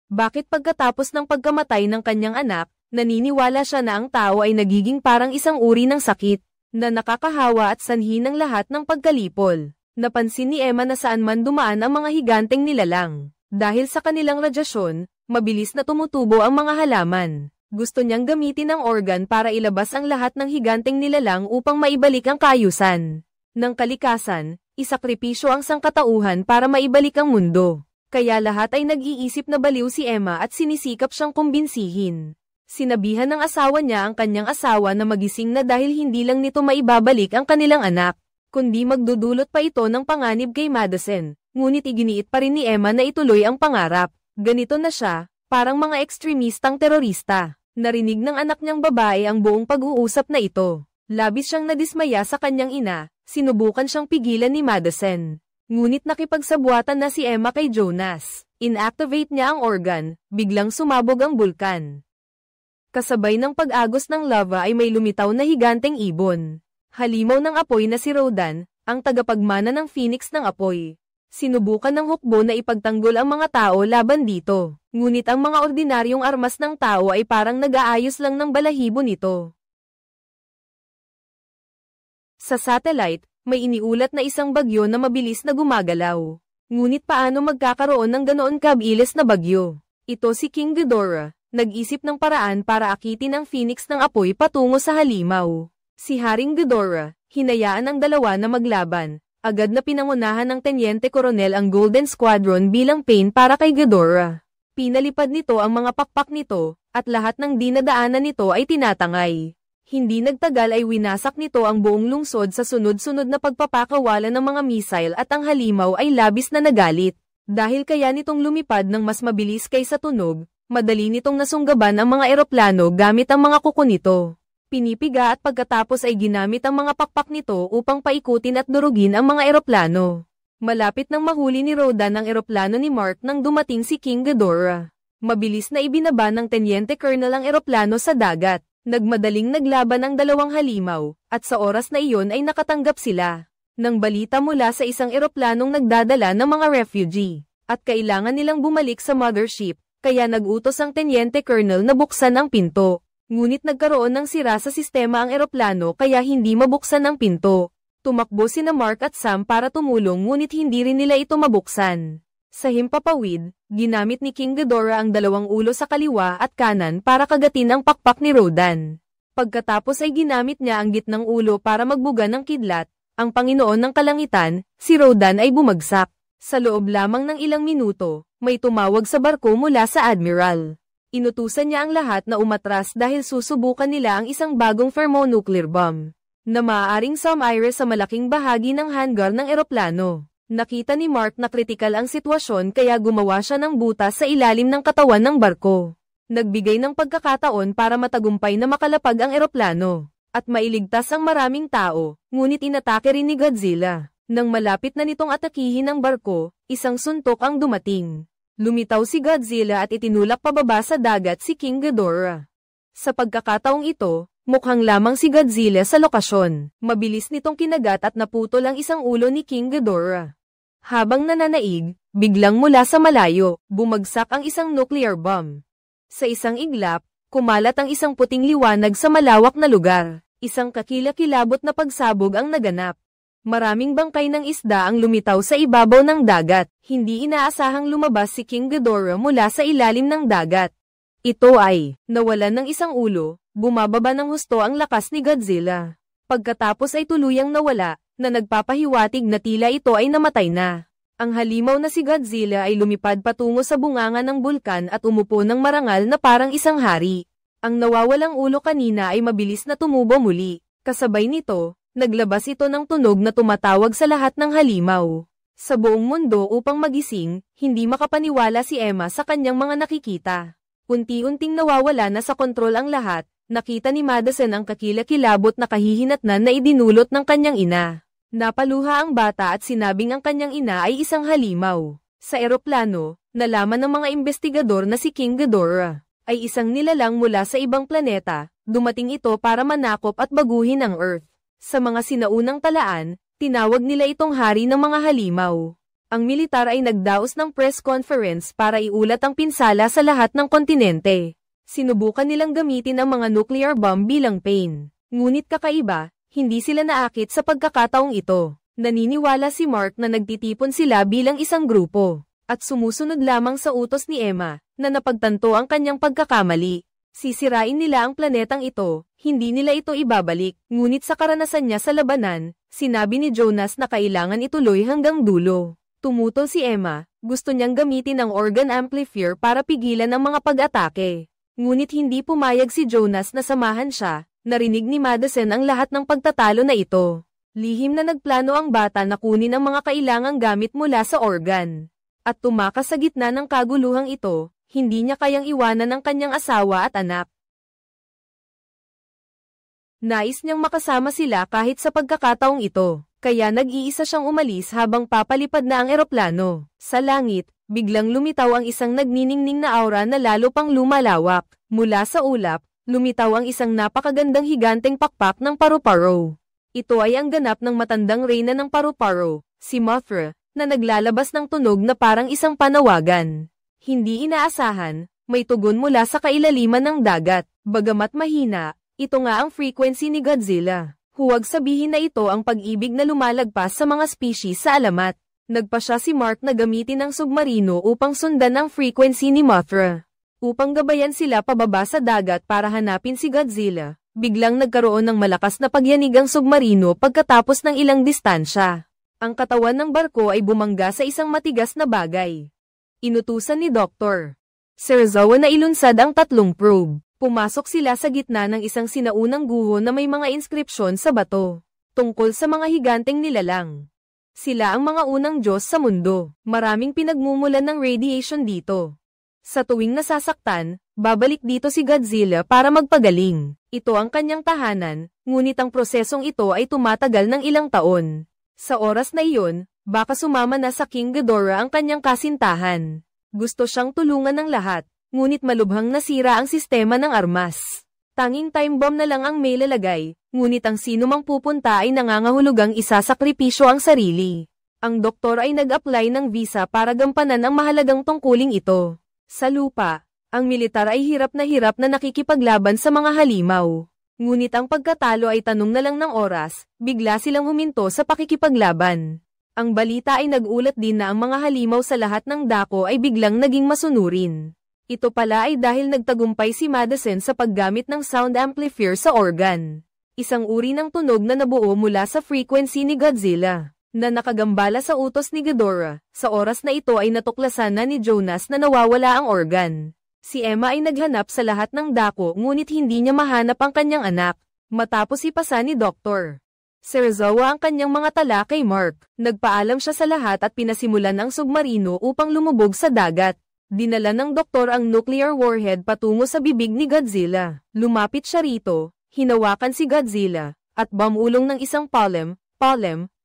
Bakit pagkatapos ng pagkamatay ng kanyang anak, naniniwala siya na ang tao ay nagiging parang isang uri ng sakit, na nakakahawa at sanhi ng lahat ng pagkalipol. Napansin ni Emma na saan man dumaan ang mga higanteng nilalang. Dahil sa kanilang radyasyon, mabilis na tumutubo ang mga halaman. Gusto niyang gamitin ang organ para ilabas ang lahat ng higanteng nilalang upang maibalik ang kaayusan ng kalikasan, isakripisyo ang sangkatauhan para maibalik ang mundo. Kaya lahat ay nag-iisip na baliw si Emma at sinisikap siyang kumbinsihin. Sinabihan ng asawa niya ang kanyang asawa na magising na dahil hindi lang nito maibabalik ang kanilang anak, kundi magdudulot pa ito ng panganib kay Madison. Ngunit iginiit pa rin ni Emma na ituloy ang pangarap. Ganito na siya, parang mga ekstremistang terorista. Narinig ng anak niyang babae ang buong pag-uusap na ito. Labis siyang nadismaya sa kanyang ina, sinubukan siyang pigilan ni Madison. Ngunit nakipagsabuatan na si Emma kay Jonas. Inactivate niya ang organ, biglang sumabog ang bulkan. Kasabay ng pag-agos ng lava ay may lumitaw na higanteng ibon. Halimaw ng apoy na si Rodan, ang tagapagmana ng Phoenix ng apoy. Sinubukan ng hukbo na ipagtanggol ang mga tao laban dito. Ngunit ang mga ordinaryong armas ng tao ay parang nag-aayos lang ng balahibo nito. Sa satellite, may iniulat na isang bagyo na mabilis na gumagalaw. Ngunit paano magkakaroon ng ganoon kabilis na bagyo? Ito si King Ghidorah, nag-isip ng paraan para akitin ang Phoenix ng apoy patungo sa halimaw. Si Haring Ghidorah, hinayaan ang dalawa na maglaban. Agad na pinangunahan ng Tenyente Coronel ang Golden Squadron bilang pain para kay Ghidorah. Pinalipad nito ang mga pakpak nito, at lahat ng dinadaanan nito ay tinatangay. Hindi nagtagal ay winasak nito ang buong lungsod sa sunod-sunod na pagpapakawala ng mga missile at ang halimaw ay labis na nagalit. Dahil kaya nitong lumipad ng mas mabilis kaysa tunog, madali nitong nasunggaban ang mga eroplano gamit ang mga kuko nito. Pinipiga at pagkatapos ay ginamit ang mga pakpak nito upang paikutin at durugin ang mga eroplano. Malapit nang mahuli ni Rodan ang eroplano ni Mark nang dumating si King Ghidorah. Mabilis na ibinaba ng Tenyente Colonel ang eroplano sa dagat. Nagmadaling naglaban ang dalawang halimaw, at sa oras na iyon ay nakatanggap sila ng balita mula sa isang eroplanong nagdadala ng mga refugee, at kailangan nilang bumalik sa mothership, kaya nag-utos ang Tenyente Colonel na buksan ang pinto. Ngunit nagkaroon ng sira sa sistema ang eroplano kaya hindi mabuksan ang pinto. Tumakbo sina Mark at Sam para tumulong ngunit hindi rin nila ito mabuksan. Sa himpapawid, ginamit ni King Ghidorah ang dalawang ulo sa kaliwa at kanan para kagatin ang pakpak ni Rodan. Pagkatapos ay ginamit niya ang gitnang ulo para magbuga ng kidlat, ang Panginoon ng Kalangitan, si Rodan ay bumagsak. Sa loob lamang ng ilang minuto, may tumawag sa barko mula sa Admiral. Inutusan niya ang lahat na umatras dahil susubukan nila ang isang bagong thermonuclear bomb, na maaaring sumire sa malaking bahagi ng hangar ng eroplano. Nakita ni Mark na kritikal ang sitwasyon kaya gumawa siya ng butas sa ilalim ng katawan ng barko. Nagbigay ng pagkakataon para matagumpay na makalapag ang eroplano, at mailigtas ang maraming tao, ngunit inatake rin ni Godzilla. Nang malapit na nitong atakihin ang barko, isang suntok ang dumating. Lumitaw si Godzilla at itinulak pababa sa dagat si King Ghidorah. Sa pagkakataong ito, mukhang lamang si Godzilla sa lokasyon. Mabilis nitong kinagat at naputol ang isang ulo ni King Ghidorah. Habang nananaig, biglang mula sa malayo, bumagsak ang isang nuclear bomb. Sa isang iglap, kumalat ang isang puting liwanag sa malawak na lugar. Isang kakilakilabot na pagsabog ang naganap. Maraming bangkay ng isda ang lumitaw sa ibabaw ng dagat. Hindi inaasahang lumabas si King Ghidorah mula sa ilalim ng dagat. Ito ay, nawalan ng isang ulo, bumababa ng husto ang lakas ni Godzilla. Pagkatapos ay tuluyang nawala, na nagpapahiwatig na tila ito ay namatay na. Ang halimaw na si Godzilla ay lumipad patungo sa bunganga ng bulkan at umupo ng marangal na parang isang hari. Ang nawawalang ulo kanina ay mabilis na tumubo muli. Kasabay nito, naglabas ito ng tunog na tumatawag sa lahat ng halimaw. Sa buong mundo upang magising, hindi makapaniwala si Emma sa kanyang mga nakikita. Unti-unting nawawala na sa kontrol ang lahat, nakita ni Madison ang kakilakilabot na kahihinatnan na idinulot ng kanyang ina. Napaluha ang bata at sinabing ang kanyang ina ay isang halimaw. Sa eroplano, nalaman ng mga investigador na si King Ghidorah ay isang nilalang mula sa ibang planeta, dumating ito para manakop at baguhin ang Earth. Sa mga sinaunang talaan, tinawag nila itong hari ng mga halimaw. Ang militar ay nagdaos ng press conference para iulat ang pinsala sa lahat ng kontinente. Sinubukan nilang gamitin ang mga nuclear bomb bilang pain. Ngunit kakaiba, hindi sila naakit sa pagkakataong ito. Naniniwala si Mark na nagtitipon sila bilang isang grupo, at sumusunod lamang sa utos ni Emma, na napagtanto ang kanyang pagkakamali. Sisirain nila ang planetang ito, hindi nila ito ibabalik. Ngunit sa karanasan niya sa labanan, sinabi ni Jonas na kailangan ituloy hanggang dulo. Tumutol si Emma, gusto niyang gamitin ang organ amplifier para pigilan ang mga pag-atake. Ngunit hindi pumayag si Jonas na samahan siya, narinig ni Madison ang lahat ng pagtatalo na ito. Lihim na nagplano ang bata na kunin ang mga kailangang gamit mula sa organ. At tumakas sa gitna ng kaguluhang ito, hindi niya kayang iwanan ang kanyang asawa at anak. Nais niyang makasama sila kahit sa pagkakataong ito. Kaya nag-iisa siyang umalis habang papalipad na ang eroplano. Sa langit, biglang lumitaw ang isang nagniningning na aura na lalo pang lumalawak. Mula sa ulap, lumitaw ang isang napakagandang higanteng pakpak ng paru-paro. Ito ay ang ganap ng matandang reyna ng paru-paro, si Mothra, na naglalabas ng tunog na parang isang panawagan. Hindi inaasahan, may tugon mula sa kailaliman ng dagat. Bagamat mahina, ito nga ang frequency ni Godzilla. Huwag sabihin na ito ang pag-ibig na lumalagpas sa mga species sa alamat. Nagpa siya si Mark na gamitin ang submarino upang sundan ang frequency ni Mothra. Upang gabayan sila pababa sa dagat para hanapin si Godzilla, biglang nagkaroon ng malakas na pagyanig ang submarino pagkatapos ng ilang distansya. Ang katawan ng barko ay bumangga sa isang matigas na bagay. Inutusan ni Dr. Serizawa na ilunsad ang 3 probe. Pumasok sila sa gitna ng isang sinaunang guho na may mga inskripsyon sa bato, tungkol sa mga higanteng nilalang. Sila ang mga unang Diyos sa mundo. Maraming pinagmumulan ng radiation dito. Sa tuwing nasasaktan, babalik dito si Godzilla para magpagaling. Ito ang kanyang tahanan, ngunit ang prosesong ito ay tumatagal ng ilang taon. Sa oras na iyon, baka sumama na sa King Ghidorah ang kanyang kasintahan. Gusto siyang tulungan ng lahat. Ngunit malubhang nasira ang sistema ng armas. Tanging time bomb na lang ang may lalagay, ngunit ang sino mang pupunta ay nangangahulugang isasakripisyo ang sarili. Ang doktor ay nag-apply ng visa para gampanan ang mahalagang tungkuling ito. Sa lupa, ang militar ay hirap na nakikipaglaban sa mga halimaw. Ngunit ang pagkatalo ay tanong na lang ng oras, bigla silang huminto sa pakikipaglaban. Ang balita ay nag-ulat din na ang mga halimaw sa lahat ng dako ay biglang naging masunurin. Ito pala ay dahil nagtagumpay si Madison sa paggamit ng sound amplifier sa organ. Isang uri ng tunog na nabuo mula sa frequency ni Godzilla, na nakagambala sa utos ni Ghidorah. Sa oras na ito ay natuklasan na ni Jonas na nawawala ang organ. Si Emma ay naghanap sa lahat ng dako ngunit hindi niya mahanap ang kanyang anak. Matapos ipasa ni Dr. Serizawa ang kanyang mga tala kay Mark, nagpaalam siya sa lahat at pinasimulan ang submarino upang lumubog sa dagat. Dinala ng doktor ang nuclear warhead patungo sa bibig ni Godzilla. Lumapit siya rito, hinawakan si Godzilla, at bamulong ng isang palem,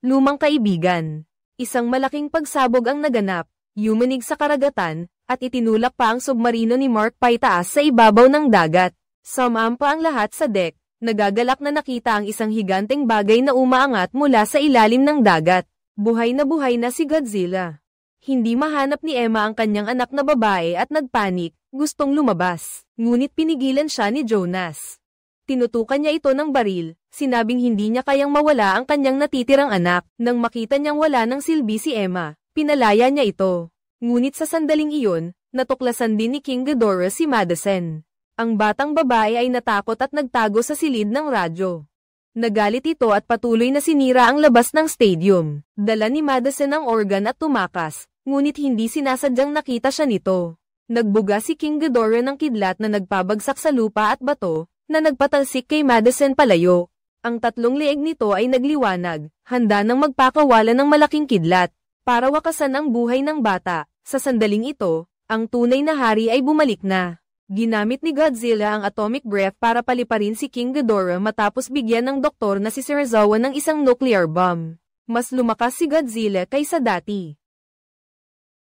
lumang kaibigan. Isang malaking pagsabog ang naganap, yumanig sa karagatan, at itinulak pa ang submarino ni Mark paitaas sa ibabaw ng dagat. Sumampa ang lahat sa deck, nagagalak na nakita ang isang higanteng bagay na umaangat mula sa ilalim ng dagat. Buhay na si Godzilla. Hindi mahanap ni Emma ang kanyang anak na babae at nagpanik, gustong lumabas. Ngunit pinigilan siya ni Jonas. Tinutukan niya ito ng baril, sinabing hindi niya kayang mawala ang kanyang natitirang anak. Nang makita niyang wala ng silbi si Emma, pinalaya niya ito. Ngunit sa sandaling iyon, natuklasan din ni King Ghidorah si Madison. Ang batang babae ay natakot at nagtago sa silid ng radyo. Nagalit ito at patuloy na sinira ang labas ng stadium. Dala ni Madison ang organ at tumakas, ngunit hindi sinasadyang nakita siya nito. Nagbuga si King Ghidorah ng kidlat na nagpabagsak sa lupa at bato, na nagpatalsik kay Madison palayo. Ang 3 leeg nito ay nagliwanag, handa nang magpakawala ng malaking kidlat, para wakasan ang buhay ng bata. Sa sandaling ito, ang tunay na hari ay bumalik na. Ginamit ni Godzilla ang atomic breath para paliparin si King Ghidorah matapos bigyan ng doktor na si Serizawa ng isang nuclear bomb. Mas lumakas si Godzilla kaysa dati.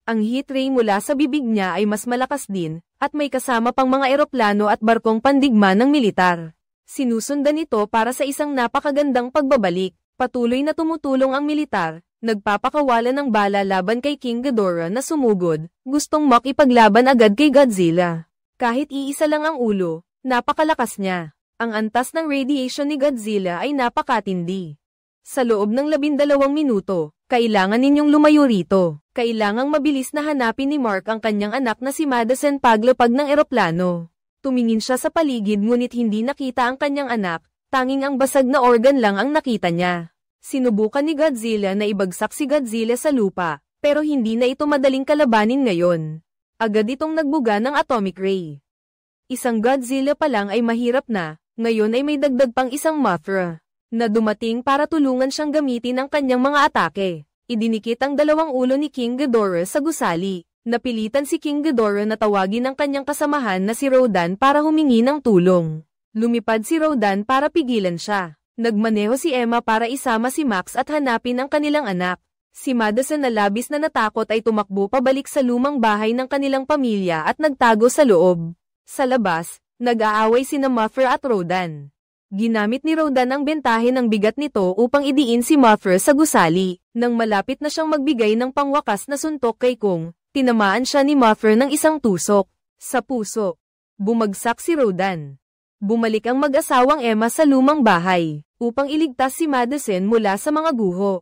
Ang heat ray mula sa bibig niya ay mas malakas din, at may kasama pang mga eroplano at barkong pandigma ng militar. Sinusundan ito para sa isang napakagandang pagbabalik. Patuloy na tumutulong ang militar, nagpapakawalan ng bala laban kay King Ghidorah na sumugod, gustong makipaglaban agad kay Godzilla. Kahit iisa lang ang ulo, napakalakas niya. Ang antas ng radiation ni Godzilla ay napakatindi. Sa loob ng 12 minuto, kailangan ninyong lumayo rito. Kailangang mabilis na hanapin ni Mark ang kanyang anak na si Madison paglapag ng eroplano. Tumingin siya sa paligid ngunit hindi nakita ang kanyang anak, tanging ang basag na organ lang ang nakita niya. Sinubukan ni Godzilla na ibagsak si Godzilla sa lupa, pero hindi na ito madaling kalabanin ngayon. Agad itong nagbuga ng atomic ray. Isang Godzilla pa lang ay mahirap na, ngayon ay may dagdag pang isang Mothra, na dumating para tulungan siyang gamitin ang kanyang mga atake. Idinikit ang dalawang ulo ni King Ghidorah sa gusali. Napilitan si King Ghidorah na tawagin ang kanyang kasamahan na si Rodan para humingi ng tulong. Lumipad si Rodan para pigilan siya. Nagmaneho si Emma para isama si Max at hanapin ang kanilang anak. Si Madison na labis na natakot ay tumakbo pabalik sa lumang bahay ng kanilang pamilya at nagtago sa loob. Sa labas, nag-aaway sina Mothra at Rodan. Ginamit ni Rodan ang bentahe ng bigat nito upang idiin si Mothra sa gusali. Nang malapit na siyang magbigay ng pangwakas na suntok kay Kong, tinamaan siya ni Mothra ng isang tusok. Sa puso. Bumagsak si Rodan. Bumalik ang mag-asawang Emma sa lumang bahay, upang iligtas si Madison mula sa mga guho.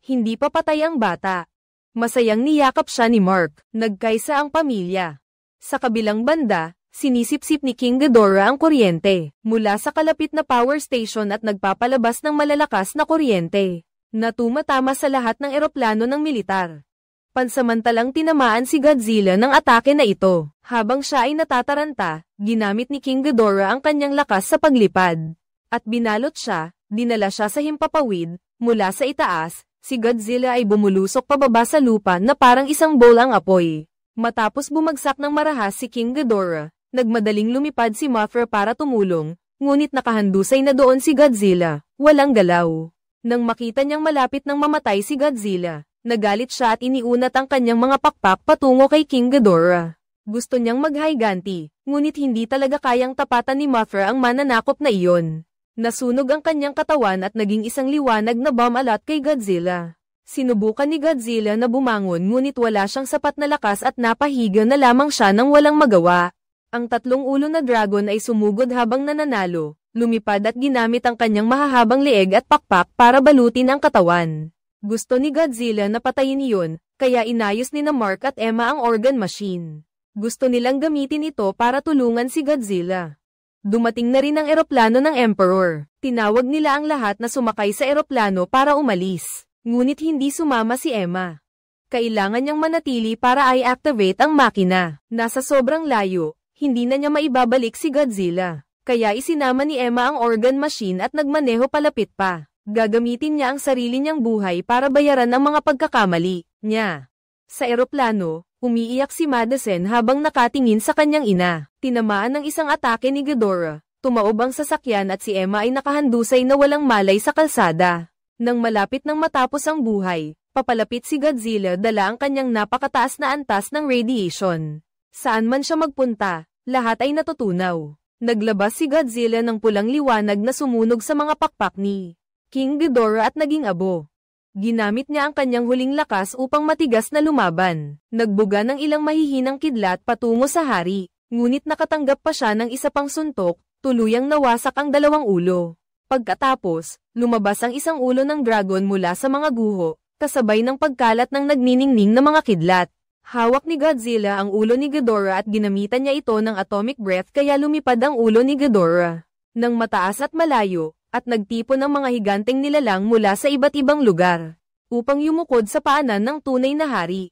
Hindi pa patay ang bata. Masayang niyakap siya ni Mark, nagkaisa ang pamilya. Sa kabilang banda, sinisipsip ni King Ghidorah ang kuryente, mula sa kalapit na power station at nagpapalabas ng malalakas na kuryente, na tumatama sa lahat ng eroplano ng militar. Pansamantalang tinamaan si Godzilla ng atake na ito. Habang siya ay natataranta, ginamit ni King Ghidorah ang kanyang lakas sa paglipad. At binalot siya, dinala siya sa himpapawid, mula sa itaas, si Godzilla ay bumulusok pababa sa lupa na parang isang bowl ang apoy. Matapos bumagsak ng marahas si King Ghidorah, nagmadaling lumipad si Mothra para tumulong, ngunit nakahandusay na doon si Godzilla, walang galaw. Nang makita niyang malapit nang mamatay si Godzilla, nagalit siya at iniunat ang kanyang mga pakpak patungo kay King Ghidorah. Gusto niyang maghiganti, ngunit hindi talaga kayang tapatan ni Mothra ang mananakop na iyon. Nasunog ang kanyang katawan at naging isang liwanag na bomb alat kay Godzilla. Sinubukan ni Godzilla na bumangon ngunit wala siyang sapat na lakas at napahiga na lamang siya nang walang magawa. Ang tatlong ulo na dragon ay sumugod habang nananalo, lumipad at ginamit ang kanyang mahahabang leeg at pakpak para balutin ang katawan. Gusto ni Godzilla na patayin iyon, kaya inayos ni na Mark at Emma ang organ machine. Gusto nilang gamitin ito para tulungan si Godzilla. Dumating na rin ang eroplano ng Emperor. Tinawag nila ang lahat na sumakay sa eroplano para umalis. Ngunit hindi sumama si Emma. Kailangan niyang manatili para i-activate ang makina. Nasa sobrang layo, hindi na niya maibabalik si Godzilla. Kaya isinama ni Emma ang organ machine at nagmaneho palapit pa. Gagamitin niya ang sarili niyang buhay para bayaran ang mga pagkakamali niya. Sa eroplano, umiiyak si Madison habang nakatingin sa kanyang ina. Tinamaan ng isang atake ni Ghidorah. Tumaob ang sasakyan at si Emma ay nakahandusay na walang malay sa kalsada. Nang malapit nang matapos ang buhay, papalapit si Godzilla dala ang kanyang napakataas na antas ng radiation. Saan man siya magpunta, lahat ay natutunaw. Naglabas si Godzilla ng pulang liwanag na sumunog sa mga pakpak ni King Ghidorah at naging abo. Ginamit niya ang kanyang huling lakas upang matigas na lumaban. Nagbuga ng ilang mahihinang kidlat patungo sa hari, ngunit nakatanggap pa siya ng isa pang suntok, tuluyang nawasak ang dalawang ulo. Pagkatapos, lumabas ang isang ulo ng dragon mula sa mga guho, kasabay ng pagkalat ng nagniningning na mga kidlat. Hawak ni Godzilla ang ulo ni Ghidorah at ginamitan niya ito ng atomic breath kaya lumipad ang ulo ni Ghidorah nang mataas at malayo, at nagtipon ng mga higanteng nilalang mula sa iba't ibang lugar, upang yumukod sa paanan ng tunay na hari.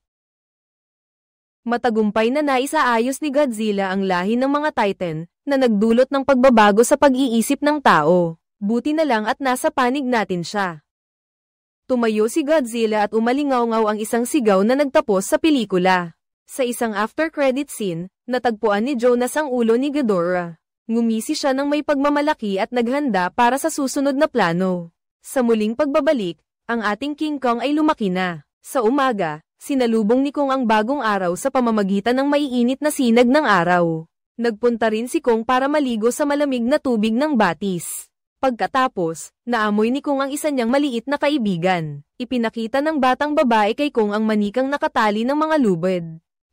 Matagumpay na naisaayos ni Godzilla ang lahi ng mga Titan, na nagdulot ng pagbabago sa pag-iisip ng tao. Buti na lang at nasa panig natin siya. Tumayo si Godzilla at umalingaw-ngaw ang isang sigaw na nagtapos sa pelikula. Sa isang after-credit scene, natagpuan ni Jonas ang ulo ni Ghidorah. Ngumisi siya ng may pagmamalaki at naghanda para sa susunod na plano. Sa muling pagbabalik, ang ating King Kong ay lumaki na. Sa umaga, sinalubong ni Kong ang bagong araw sa pamamagitan ng maiinit na sinag ng araw. Nagpunta rin si Kong para maligo sa malamig na tubig ng batis. Pagkatapos, naamoy ni Kong ang isa niyang maliit na kaibigan. Ipinakita ng batang babae kay Kong ang manikang nakatali ng mga lubid.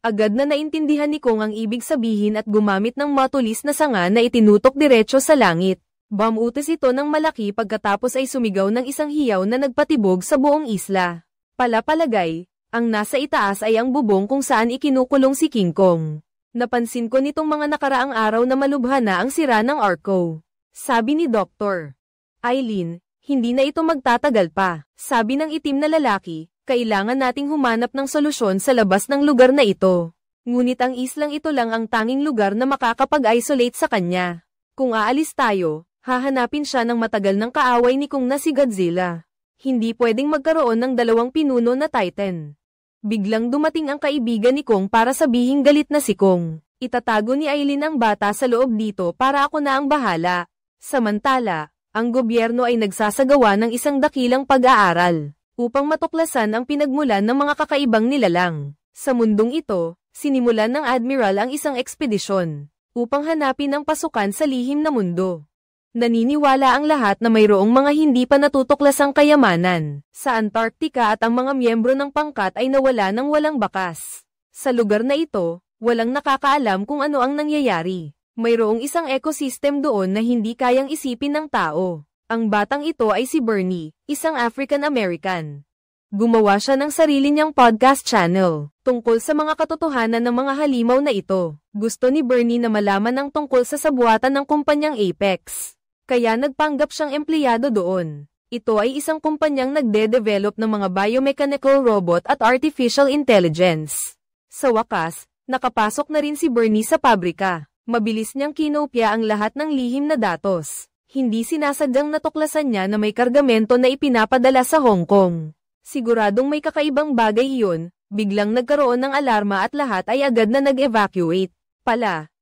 Agad na naintindihan ni Kong ang ibig sabihin at gumamit ng matulis na sanga na itinutok diretso sa langit. Bamutis ito ng malaki pagkatapos ay sumigaw ng isang hiyaw na nagpatibog sa buong isla. Palapalagay, ang nasa itaas ay ang bubong kung saan ikinukulong si King Kong. Napansin ko nitong mga nakaraang araw na malubha na ang sira ng Arco. Sabi ni Dr. Eileen, hindi na ito magtatagal pa. Sabi ng itim na lalaki, kailangan nating humanap ng solusyon sa labas ng lugar na ito. Ngunit ang islang ito lang ang tanging lugar na makakapag-isolate sa kanya. Kung aalis tayo, hahanapin siya ng matagal ng kaaway ni Kong na si Godzilla. Hindi pwedeng magkaroon ng dalawang pinuno na Titan. Biglang dumating ang kaibigan ni Kong para sabihing galit na si Kong. Itatago ni Eileen ang bata sa loob dito para ako na ang bahala. Samantala, ang gobyerno ay nagsasagawa ng isang dakilang pag-aaral upang matuklasan ang pinagmulan ng mga kakaibang nilalang. Sa mundong ito, sinimulan ng Admiral ang isang ekspedisyon upang hanapin ang pasukan sa lihim na mundo. Naniniwala ang lahat na mayroong mga hindi pa natutuklasang kayamanan sa Antarctica at ang mga miyembro ng pangkat ay nawala ng walang bakas. Sa lugar na ito, walang nakakaalam kung ano ang nangyayari. Mayroong isang ecosystem doon na hindi kayang isipin ng tao. Ang batang ito ay si Bernie, isang African American. Gumawa siya ng sarili niyang podcast channel tungkol sa mga katotohanan ng mga halimaw na ito. Gusto ni Bernie na malaman ang tungkol sa sabuatan ng kumpanyang Apex. Kaya nagpanggap siyang empleyado doon. Ito ay isang kumpanyang nagde-develop ng mga biomechanical robot at artificial intelligence. Sa wakas, nakapasok na rin si Bernie sa pabrika. Mabilis niyang kinopya ang lahat ng lihim na datos. Hindi sinasadyang natuklasan niya na may kargamento na ipinapadala sa Hong Kong. Siguradong may kakaibang bagay iyon, biglang nagkaroon ng alarma at lahat ay agad na nag-evacuate.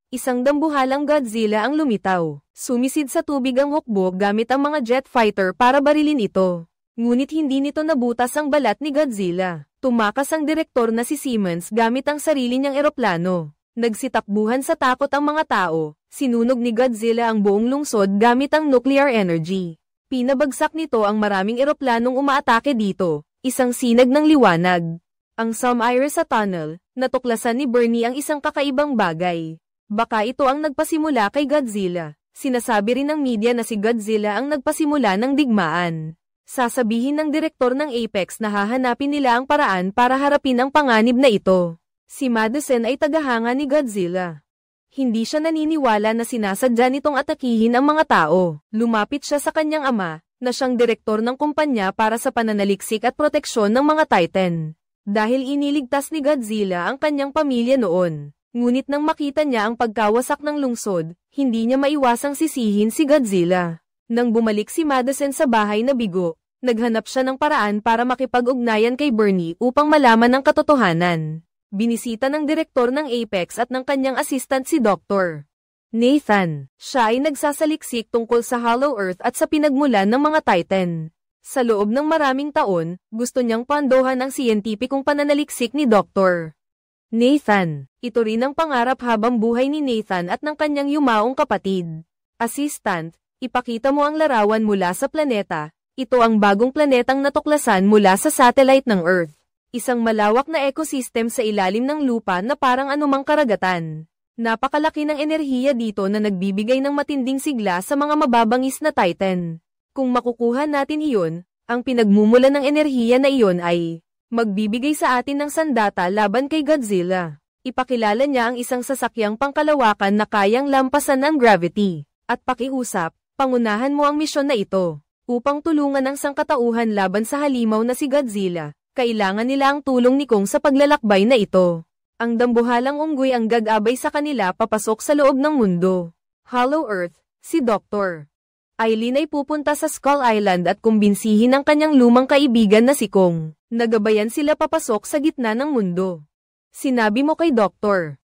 Isang dambuhalang Godzilla ang lumitaw. Sumisid sa tubig ang hukbo gamit ang mga jet fighter para barilin ito. Ngunit hindi nito nabutas ang balat ni Godzilla. Tumakas ang direktor na si Simmons gamit ang sarili niyang eroplano. Nagsitakbuhan sa takot ang mga tao. Sinunog ni Godzilla ang buong lungsod gamit ang nuclear energy. Pinabagsak nito ang maraming eroplanong umaatake dito. Isang sinag ng liwanag. Ang Some-Ire sa tunnel, natuklasan ni Bernie ang isang kakaibang bagay. Baka ito ang nagpasimula kay Godzilla. Sinasabi rin ng media na si Godzilla ang nagpasimula ng digmaan. Sasabihin ng direktor ng Apex na hahanapin nila ang paraan para harapin ang panganib na ito. Si Madison ay tagahanga ni Godzilla. Hindi siya naniniwala na sinasadya nitong atakihin ang mga tao. Lumapit siya sa kanyang ama, na siyang direktor ng kumpanya para sa pananaliksik at proteksyon ng mga Titan. Dahil iniligtas ni Godzilla ang kanyang pamilya noon. Ngunit nang makita niya ang pagkawasak ng lungsod, hindi niya maiwasang sisihin si Godzilla. Nang bumalik si Madison sa bahay na bigo, naghanap siya ng paraan para makipag-ugnayan kay Bernie upang malaman ang katotohanan. Binisita ng direktor ng Apex at ng kanyang assistant si Dr. Nathan. Siya ay nagsasaliksik tungkol sa Hollow Earth at sa pinagmulan ng mga Titan. Sa loob ng maraming taon, gusto niyang pandohan ang siyentipikong pananaliksik ni Dr. Nathan. Ito rin ang pangarap habang buhay ni Nathan at ng kanyang yumaong kapatid. Assistant, ipakita mo ang larawan mula sa planeta. Ito ang bagong planetang natuklasan mula sa satellite ng Earth. Isang malawak na ecosystem sa ilalim ng lupa na parang anumang karagatan. Napakalaki ng enerhiya dito na nagbibigay ng matinding sigla sa mga mababangis na Titan. Kung makukuha natin iyon, ang pinagmumulan ng enerhiya na iyon ay magbibigay sa atin ng sandata laban kay Godzilla. Ipakilala niya ang isang sasakyang pangkalawakan na kayang lampasan ang gravity. At pakiusap, pangunahan mo ang misyon na ito. Upang tulungan ang sangkatauhan laban sa halimaw na si Godzilla, kailangan nila ang tulong ni Kong sa paglalakbay na ito. Ang dambuhalang unggoy ang gagabay sa kanila papasok sa loob ng mundo. Hollow Earth, si Dr. Eileen ay pupunta sa Skull Island at kumbinsihin ang kanyang lumang kaibigan na si Kong. Nagabayan sila papasok sa gitna ng mundo. Sinabi mo kay Dr.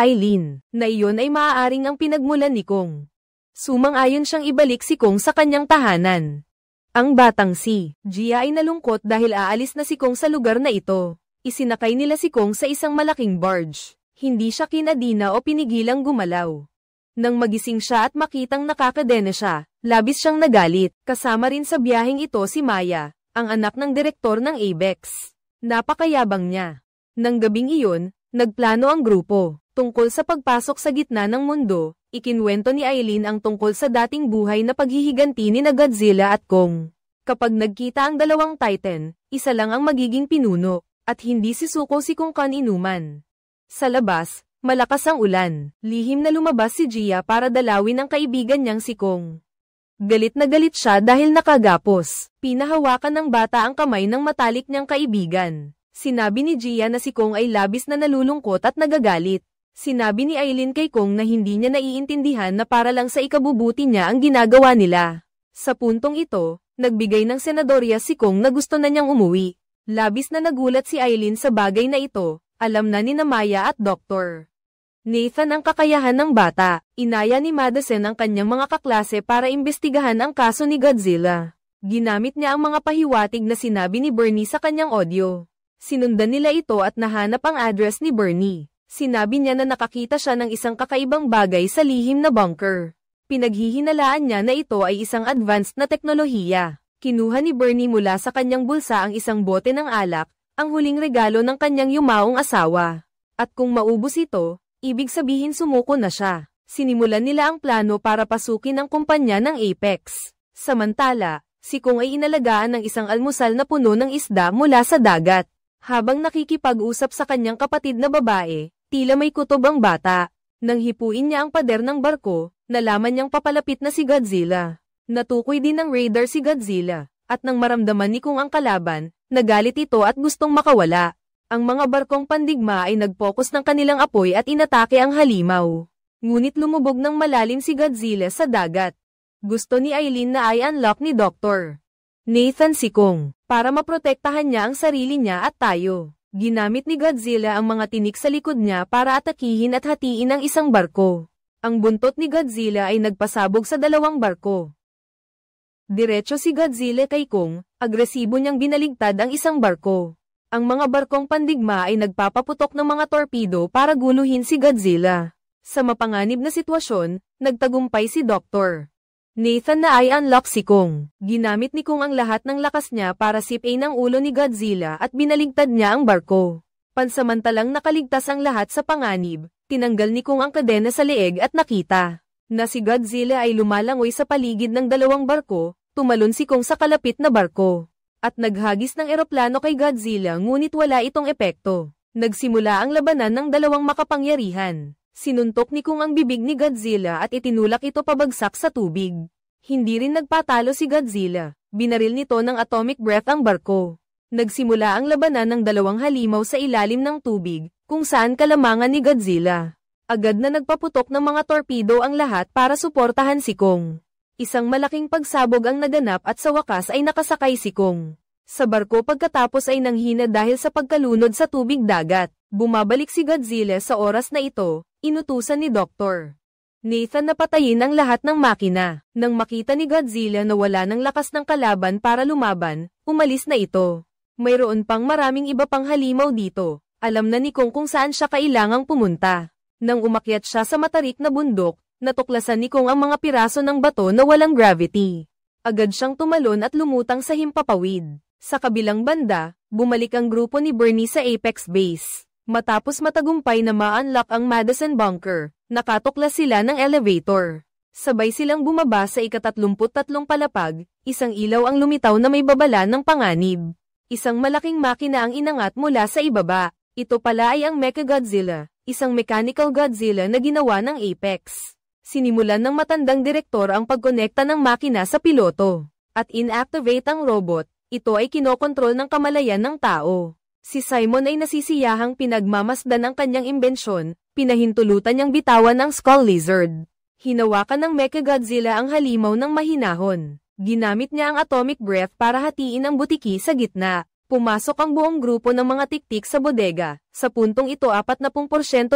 Aileen, na iyon ay maaaring ang pinagmulan ni Kong. Sumang-ayon siyang ibalik si Kong sa kanyang tahanan. Ang batang si Gia ay nalungkot dahil aalis na si Kong sa lugar na ito. Isinakay nila si Kong sa isang malaking barge. Hindi siya kinadina o pinigilang gumalaw. Nang magising siya at makitang nakakadena siya, labis siyang nagalit. Kasama rin sa biyaheng ito si Maya, ang anak ng direktor ng ABEX. Napakayabang niya. Nang gabing iyon, nagplano ang grupo. Tungkol sa pagpasok sa gitna ng mundo, ikinwento ni Aileen ang tungkol sa dating buhay na paghihiganti ni na Godzilla at Kong. Kapag nagkita ang dalawang Titan, isa lang ang magiging pinuno, at hindi sisuko si Kong kan-inuman. Sa labas, malakas ang ulan. Lihim na lumabas si Gia para dalawin ang kaibigan niyang si Kong. Galit na galit siya dahil nakagapos. Pinahawakan ng bata ang kamay ng matalik niyang kaibigan. Sinabi ni Gia na si Kong ay labis na nalulungkot at nagagalit. Sinabi ni Aileen kay Kong na hindi niya naiintindihan na para lang sa ikabubuti niya ang ginagawa nila. Sa puntong ito, nagbigay ng senadorya si Kong na gusto na niyang umuwi. Labis na nagulat si Aileen sa bagay na ito. Alam na ni Maya at Dr. Nathan ang kakayahan ng bata. Inaya ni Madison ang kanyang mga kaklase para imbestigahan ang kaso ni Godzilla. Ginamit niya ang mga pahiwatig na sinabi ni Bernie sa kanyang audio. Sinundan nila ito at nahanap ang address ni Bernie. Sinabi niya na nakakita siya ng isang kakaibang bagay sa lihim na bunker. Pinaghihinalaan niya na ito ay isang advanced na teknolohiya. Kinuha ni Bernie mula sa kanyang bulsa ang isang bote ng alak, ang huling regalo ng kanyang yumaong asawa. At kung maubos ito, ibig sabihin sumuko na siya. Sinimulan nila ang plano para pasukin ang kumpanya ng Apex. Samantala, si Kong ay inalagaan ng isang almusal na puno ng isda mula sa dagat. Habang nakikipag-usap sa kanyang kapatid na babae, tila may kutob ang bata. Nang hipuin niya ang pader ng barko, nalaman niyang papalapit na si Godzilla. Natukoy din ng radar si Godzilla, at nang maramdaman ni Kong ang kalaban, nagalit ito at gustong makawala. Ang mga barkong pandigma ay nag-focus ng kanilang apoy at inatake ang halimaw. Ngunit lumubog ng malalim si Godzilla sa dagat. Gusto ni Aileen na i-unlock ni Dr. Nathan si Kong, para maprotektahan niya ang sarili niya at tayo. Ginamit ni Godzilla ang mga tinik sa likod niya para atakihin at hatiin ang isang barko. Ang buntot ni Godzilla ay nagpasabog sa dalawang barko. Diretso si Godzilla kay Kong, agresibo niyang binaligtad ang isang barko. Ang mga barkong pandigma ay nagpapaputok ng mga torpedo para guluhin si Godzilla. Sa mapanganib na sitwasyon, nagtagumpay si Dr. Nathan na i-unlock si Kong. Ginamit ni Kong ang lahat ng lakas niya para sipain ang ulo ni Godzilla at binaligtad niya ang barko. Pansamantalang nakaligtas ang lahat sa panganib, tinanggal ni Kong ang kadena sa leeg at nakita na si Godzilla ay lumalangoy sa paligid ng dalawang barko. Tumalon si Kong sa kalapit na barko. At naghagis ng eroplano kay Godzilla ngunit wala itong epekto. Nagsimula ang labanan ng dalawang makapangyarihan. Sinuntok ni Kong ang bibig ni Godzilla at itinulak ito pabagsak sa tubig. Hindi rin nagpatalo si Godzilla. Binaril nito ng atomic breath ang barko. Nagsimula ang labanan ng dalawang halimaw sa ilalim ng tubig, kung saan kalamangan ni Godzilla. Agad na nagpaputok ng mga torpedo ang lahat para suportahan si Kong. Isang malaking pagsabog ang naganap at sa wakas ay nakasakay si Kong sa barko pagkatapos ay nanghina dahil sa pagkalunod sa tubig dagat. Bumabalik si Godzilla sa oras na ito, inutusan ni Dr. Nathan na patayin ang lahat ng makina. Nang makita ni Godzilla na wala ng lakas ng kalaban para lumaban, umalis na ito. Mayroon pang maraming iba pang halimaw dito. Alam na ni Kong kung saan siya kailangang pumunta. Nang umakyat siya sa matarik na bundok, natuklasan ni Kong ang mga piraso ng bato na walang gravity. Agad siyang tumalon at lumutang sa himpapawid. Sa kabilang banda, bumalik ang grupo ni Bernie sa Apex Base. Matapos matagumpay na ma-unlock ang Madison Bunker, nakatuklas sila ng elevator. Sabay silang bumaba sa ika-33 palapag, isang ilaw ang lumitaw na may babala ng panganib. Isang malaking makina ang inangat mula sa ibaba. Ito pala ay ang Mechagodzilla, isang mechanical Godzilla na ginawa ng Apex. Sinimulan ng matandang direktor ang pagkonekta ng makina sa piloto. At inactivate ang robot, ito ay kinokontrol ng kamalayan ng tao. Si Simon ay nasisiyahang pinagmamasdan ang kanyang imbensyon, pinahintulutan niyang bitawan ang Skull Lizard. Hinawakan ng Mechagodzilla ang halimaw ng mahinahon. Ginamit niya ang atomic breath para hatiin ang butiki sa gitna. Pumasok ang buong grupo ng mga tiktik sa bodega. Sa puntong ito 40%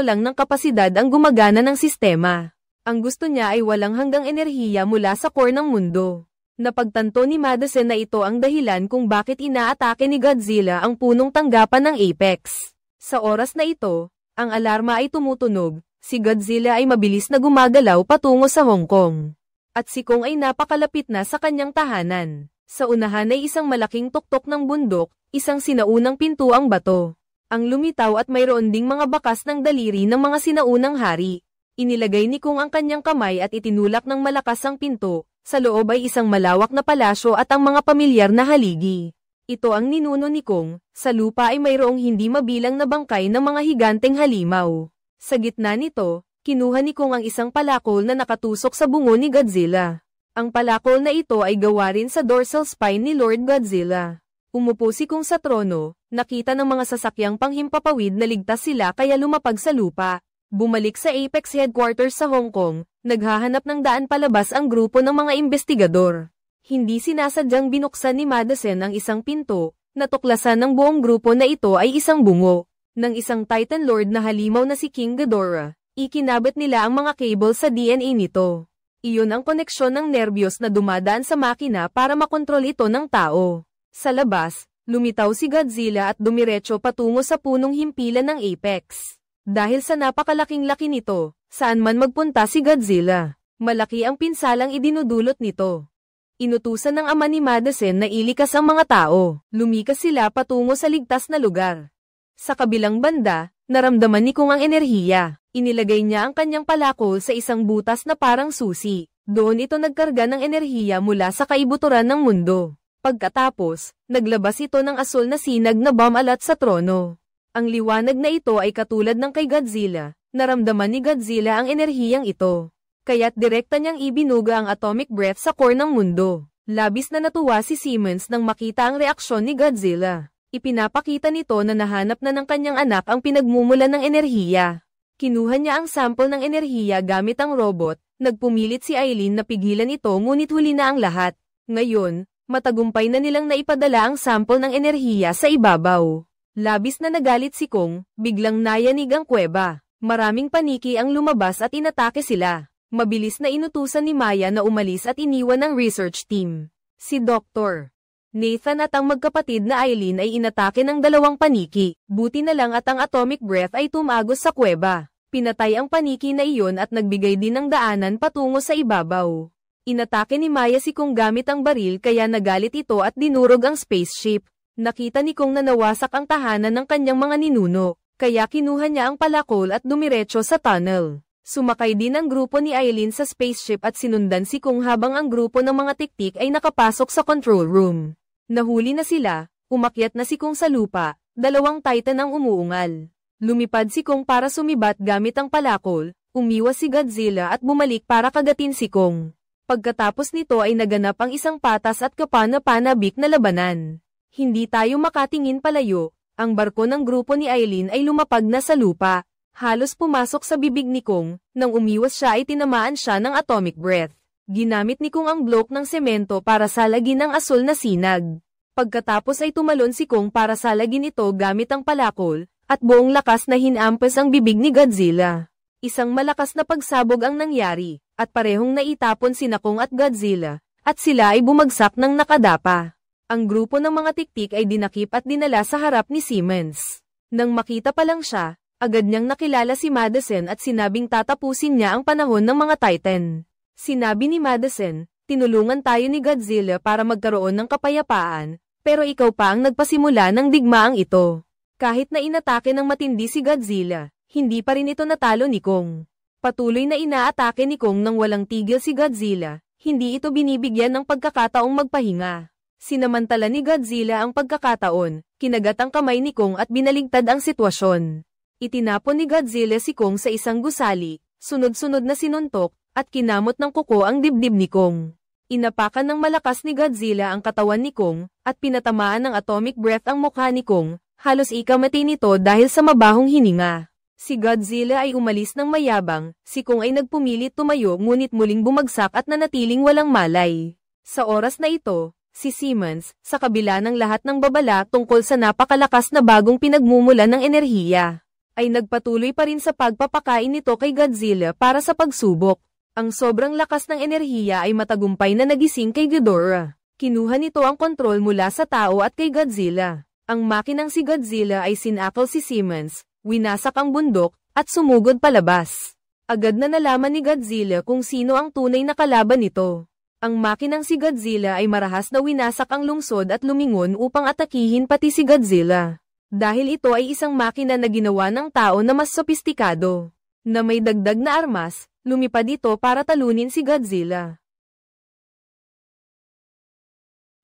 lang ng kapasidad ang gumagana ng sistema. Ang gusto niya ay walang hanggang enerhiya mula sa core ng mundo. Napagtanto ni Madison na ito ang dahilan kung bakit inaatake ni Godzilla ang punong tanggapan ng Apex. Sa oras na ito, ang alarma ay tumutunog, si Godzilla ay mabilis na gumagalaw patungo sa Hong Kong. At si Kong ay napakalapit na sa kanyang tahanan. Sa unahan ay isang malaking tuktok ng bundok, isang sinaunang pintuang bato. Ang lumitaw at mayroon ding mga bakas ng daliri ng mga sinaunang hari. Inilagay ni Kong ang kanyang kamay at itinulak ng malakas ang pinto. Sa loob ay isang malawak na palasyo at ang mga pamilyar na haligi. Ito ang ninuno ni Kong. Sa lupa ay mayroong hindi mabilang na bangkay ng mga higanteng halimaw. Sa gitna nito, kinuha ni Kong ang isang palakol na nakatusok sa bungo ni Godzilla. Ang palakol na ito ay gawa rin sa dorsal spine ni Lord Godzilla. Umupo si Kong sa trono, nakita ng mga sasakyang panghimpapawid na ligtas sila kaya lumapag sa lupa. Bumalik sa Apex headquarters sa Hong Kong, naghahanap ng daan palabas ang grupo ng mga investigador. Hindi sinasadyang binuksan ni Madison ang isang pinto, natuklasan ng buong grupo na ito ay isang bungo ng isang Titan Lord na halimaw na si King Ghidorah. Ikinabit nila ang mga cable sa DNA nito. Iyon ang koneksyon ng nerbiyos na dumadaan sa makina para makontrol ito ng tao. Sa labas, lumitaw si Godzilla at dumiretso patungo sa punong himpilan ng Apex. Dahil sa napakalaking laki nito, saan man magpunta si Godzilla, malaki ang pinsalang idinudulot nito. Inutusan ng ama ni Madison na ilikas ang mga tao, lumikas sila patungo sa ligtas na lugar. Sa kabilang banda, naramdaman ni Kong ang enerhiya, inilagay niya ang kanyang palakol sa isang butas na parang susi. Doon ito nagkarga ng enerhiya mula sa kaibuturan ng mundo. Pagkatapos, naglabas ito ng asul na sinag na bomb alat sa trono. Ang liwanag na ito ay katulad ng kay Godzilla, naramdaman ni Godzilla ang enerhiyang ito. Kaya't direkta niyang ibinuga ang atomic breath sa core ng mundo. Labis na natuwa si Simmons nang makita ang reaksyon ni Godzilla. Ipinapakita nito na nahanap na ng kanyang anak ang pinagmumulan ng enerhiya. Kinuha niya ang sample ng enerhiya gamit ang robot, nagpumilit si Eileen na pigilan ito ngunit huli na ang lahat. Ngayon, matagumpay na nilang naipadala ang sample ng enerhiya sa ibabaw. Labis na nagalit si Kong, biglang nayanig ang kuweba. Maraming paniki ang lumabas at inatake sila. Mabilis na inutusan ni Maya na umalis at iniwan ang research team. Si Dr. Nathan at ang magkapatid na Eileen ay inatake ng dalawang paniki. Buti na lang at ang atomic breath ay tumagos sa kuweba. Pinatay ang paniki na iyon at nagbigay din ng daanan patungo sa ibabaw. Inatake ni Maya si Kong gamit ang baril kaya nagalit ito at dinurog ang spaceship. Nakita ni Kong na nawasak ang tahanan ng kanyang mga ninuno, kaya kinuha niya ang palakol at dumiretso sa tunnel. Sumakay din ang grupo ni Eileen sa spaceship at sinundan si Kong habang ang grupo ng mga tiktik ay nakapasok sa control room. Nahuli na sila, umakyat na si Kong sa lupa, dalawang Titan ang umuungal. Lumipad si Kong para sumibat gamit ang palakol, umiwas si Godzilla at bumalik para kagatin si Kong. Pagkatapos nito ay naganap ang isang patas at kapana-panabik na labanan. Hindi tayo makatingin palayo, ang barko ng grupo ni Eileen ay lumapag na sa lupa. Halos pumasok sa bibig ni Kong, nang umiwas siya ay tinamaan siya ng atomic breath. Ginamit ni Kong ang bloke ng semento para salagin ang asul na sinag. Pagkatapos ay tumalon si Kong para salagin ito gamit ang palakol, at buong lakas na hinampas ang bibig ni Godzilla. Isang malakas na pagsabog ang nangyari, at parehong naitapon sina Kong at Godzilla, at sila ay bumagsak ng nakadapa. Ang grupo ng mga tiktik ay dinakip at dinala sa harap ni Simmons. Nang makita pa lang siya, agad niyang nakilala si Madison at sinabing tatapusin niya ang panahon ng mga Titan. Sinabi ni Madison, tinulungan tayo ni Godzilla para magkaroon ng kapayapaan, pero ikaw pa ang nagpasimula ng digmaang ito. Kahit na inatake ng matindi si Godzilla, hindi pa rin ito natalo ni Kong. Patuloy na inaatake ni Kong nang walang tigil si Godzilla, hindi ito binibigyan ng pagkakataong magpahinga. Sinamantala ni Godzilla ang pagkakataon, kinagat ang kamay ni Kong at binaligtad ang sitwasyon. Itinapon ni Godzilla si Kong sa isang gusali, sunod-sunod na sinuntok, at kinamot ng kuko ang dibdib ni Kong. Inapakan ng malakas ni Godzilla ang katawan ni Kong, at pinatamaan ng atomic breath ang mukha ni Kong, halos ikamatay nito dahil sa mabahong hininga. Si Godzilla ay umalis ng mayabang, si Kong ay nagpumilit tumayo ngunit muling bumagsak at nanatiling walang malay. Sa oras na ito, Si Simmons, sa kabila ng lahat ng babala tungkol sa napakalakas na bagong pinagmumulan ng enerhiya, ay nagpatuloy pa rin sa pagpapakain nito kay Godzilla para sa pagsubok. Ang sobrang lakas ng enerhiya ay matagumpay na nagising kay Ghidorah. Kinuha nito ang kontrol mula sa tao at kay Godzilla. Ang makinang si Godzilla ay sinakal si Simmons, winasak ang bundok, at sumugod palabas. Agad na nalaman ni Godzilla kung sino ang tunay na kalaban nito. Ang makinang si Godzilla ay marahas na winasak ang lungsod at lumingon upang atakihin pati si Godzilla. Dahil ito ay isang makina na ginawa ng tao na mas sopistikado, na may dagdag na armas, lumipad ito para talunin si Godzilla.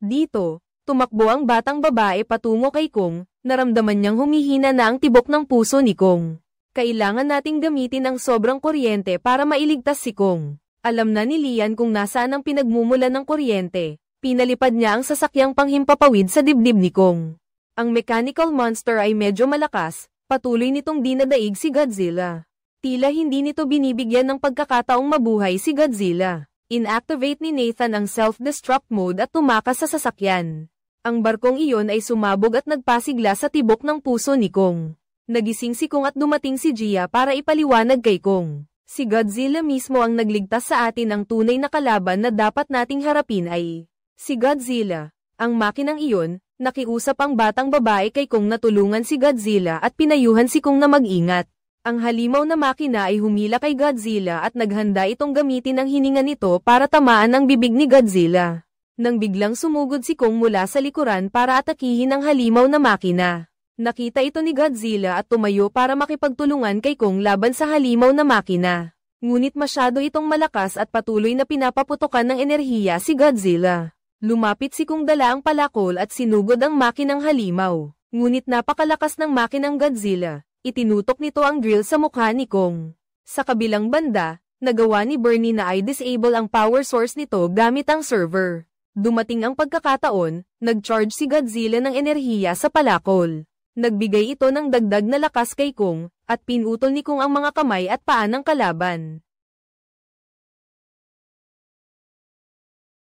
Dito, tumakbo ang batang babae patungo kay Kong, naramdaman niyang humihina na ang tibok ng puso ni Kong. Kailangan nating gamitin ang sobrang kuryente para mailigtas si Kong. Alam na ni Lian kung nasaan ang pinagmumulan ng kuryente. Pinalipad niya ang sasakyang panghimpapawid sa dibdib ni Kong. Ang mechanical monster ay medyo malakas, patuloy nitong dinadaig si Godzilla. Tila hindi nito binibigyan ng pagkakataong mabuhay si Godzilla. Inactivate ni Nathan ang self-destruct mode at tumakas sa sasakyan. Ang barkong iyon ay sumabog at nagpasigla sa tibok ng puso ni Kong. Nagising si Kong at dumating si Gia para ipaliwanag kay Kong. Si Godzilla mismo ang nagligtas sa atin ng tunay na kalaban na dapat nating harapin ay si Godzilla. Ang makinang iyon, nakiusap ang batang babae kay Kong na tulungan si Godzilla at pinayuhan si Kong na mag-ingat. Ang halimaw na makina ay humila kay Godzilla at naghanda itong gamitin ang hininga nito para tamaan ang bibig ni Godzilla. Nang biglang sumugod si Kong mula sa likuran para atakihin ang halimaw na makina. Nakita ito ni Godzilla at tumayo para makipagtulungan kay Kong laban sa halimaw na makina. Ngunit masyado itong malakas at patuloy na pinapaputokan ng enerhiya si Godzilla. Lumapit si Kong dala ang palakol at sinugod ang makinang halimaw. Ngunit napakalakas ng makinang Godzilla. Itinutok nito ang drill sa mukha ni Kong. Sa kabilang banda, nagawa ni Bernie na i-disable ang power source nito gamit ang server. Dumating ang pagkakataon, nag-charge si Godzilla ng enerhiya sa palakol. Nagbigay ito ng dagdag na lakas kay Kong, at pinutol ni Kong ang mga kamay at paa ng kalaban.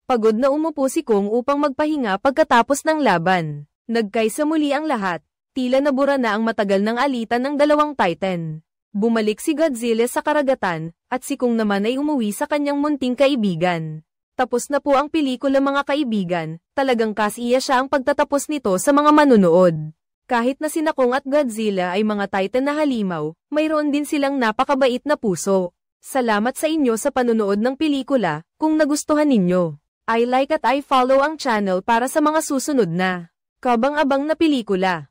Pagod na umupo si Kong upang magpahinga pagkatapos ng laban. Nagkaisa muli ang lahat, tila nabura na ang matagal ng alitan ng dalawang Titan. Bumalik si Godzilla sa karagatan, at si Kong naman ay umuwi sa kanyang munting kaibigan. Tapos na po ang pelikula mga kaibigan, talagang kasiya siya ang pagtatapos nito sa mga manunood. Kahit na sina Kong at Godzilla ay mga Titan na halimaw, mayroon din silang napakabait na puso. Salamat sa inyo sa panunood ng pelikula, kung nagustuhan ninyo. I like at I follow ang channel para sa mga susunod na kabang-abang na pelikula.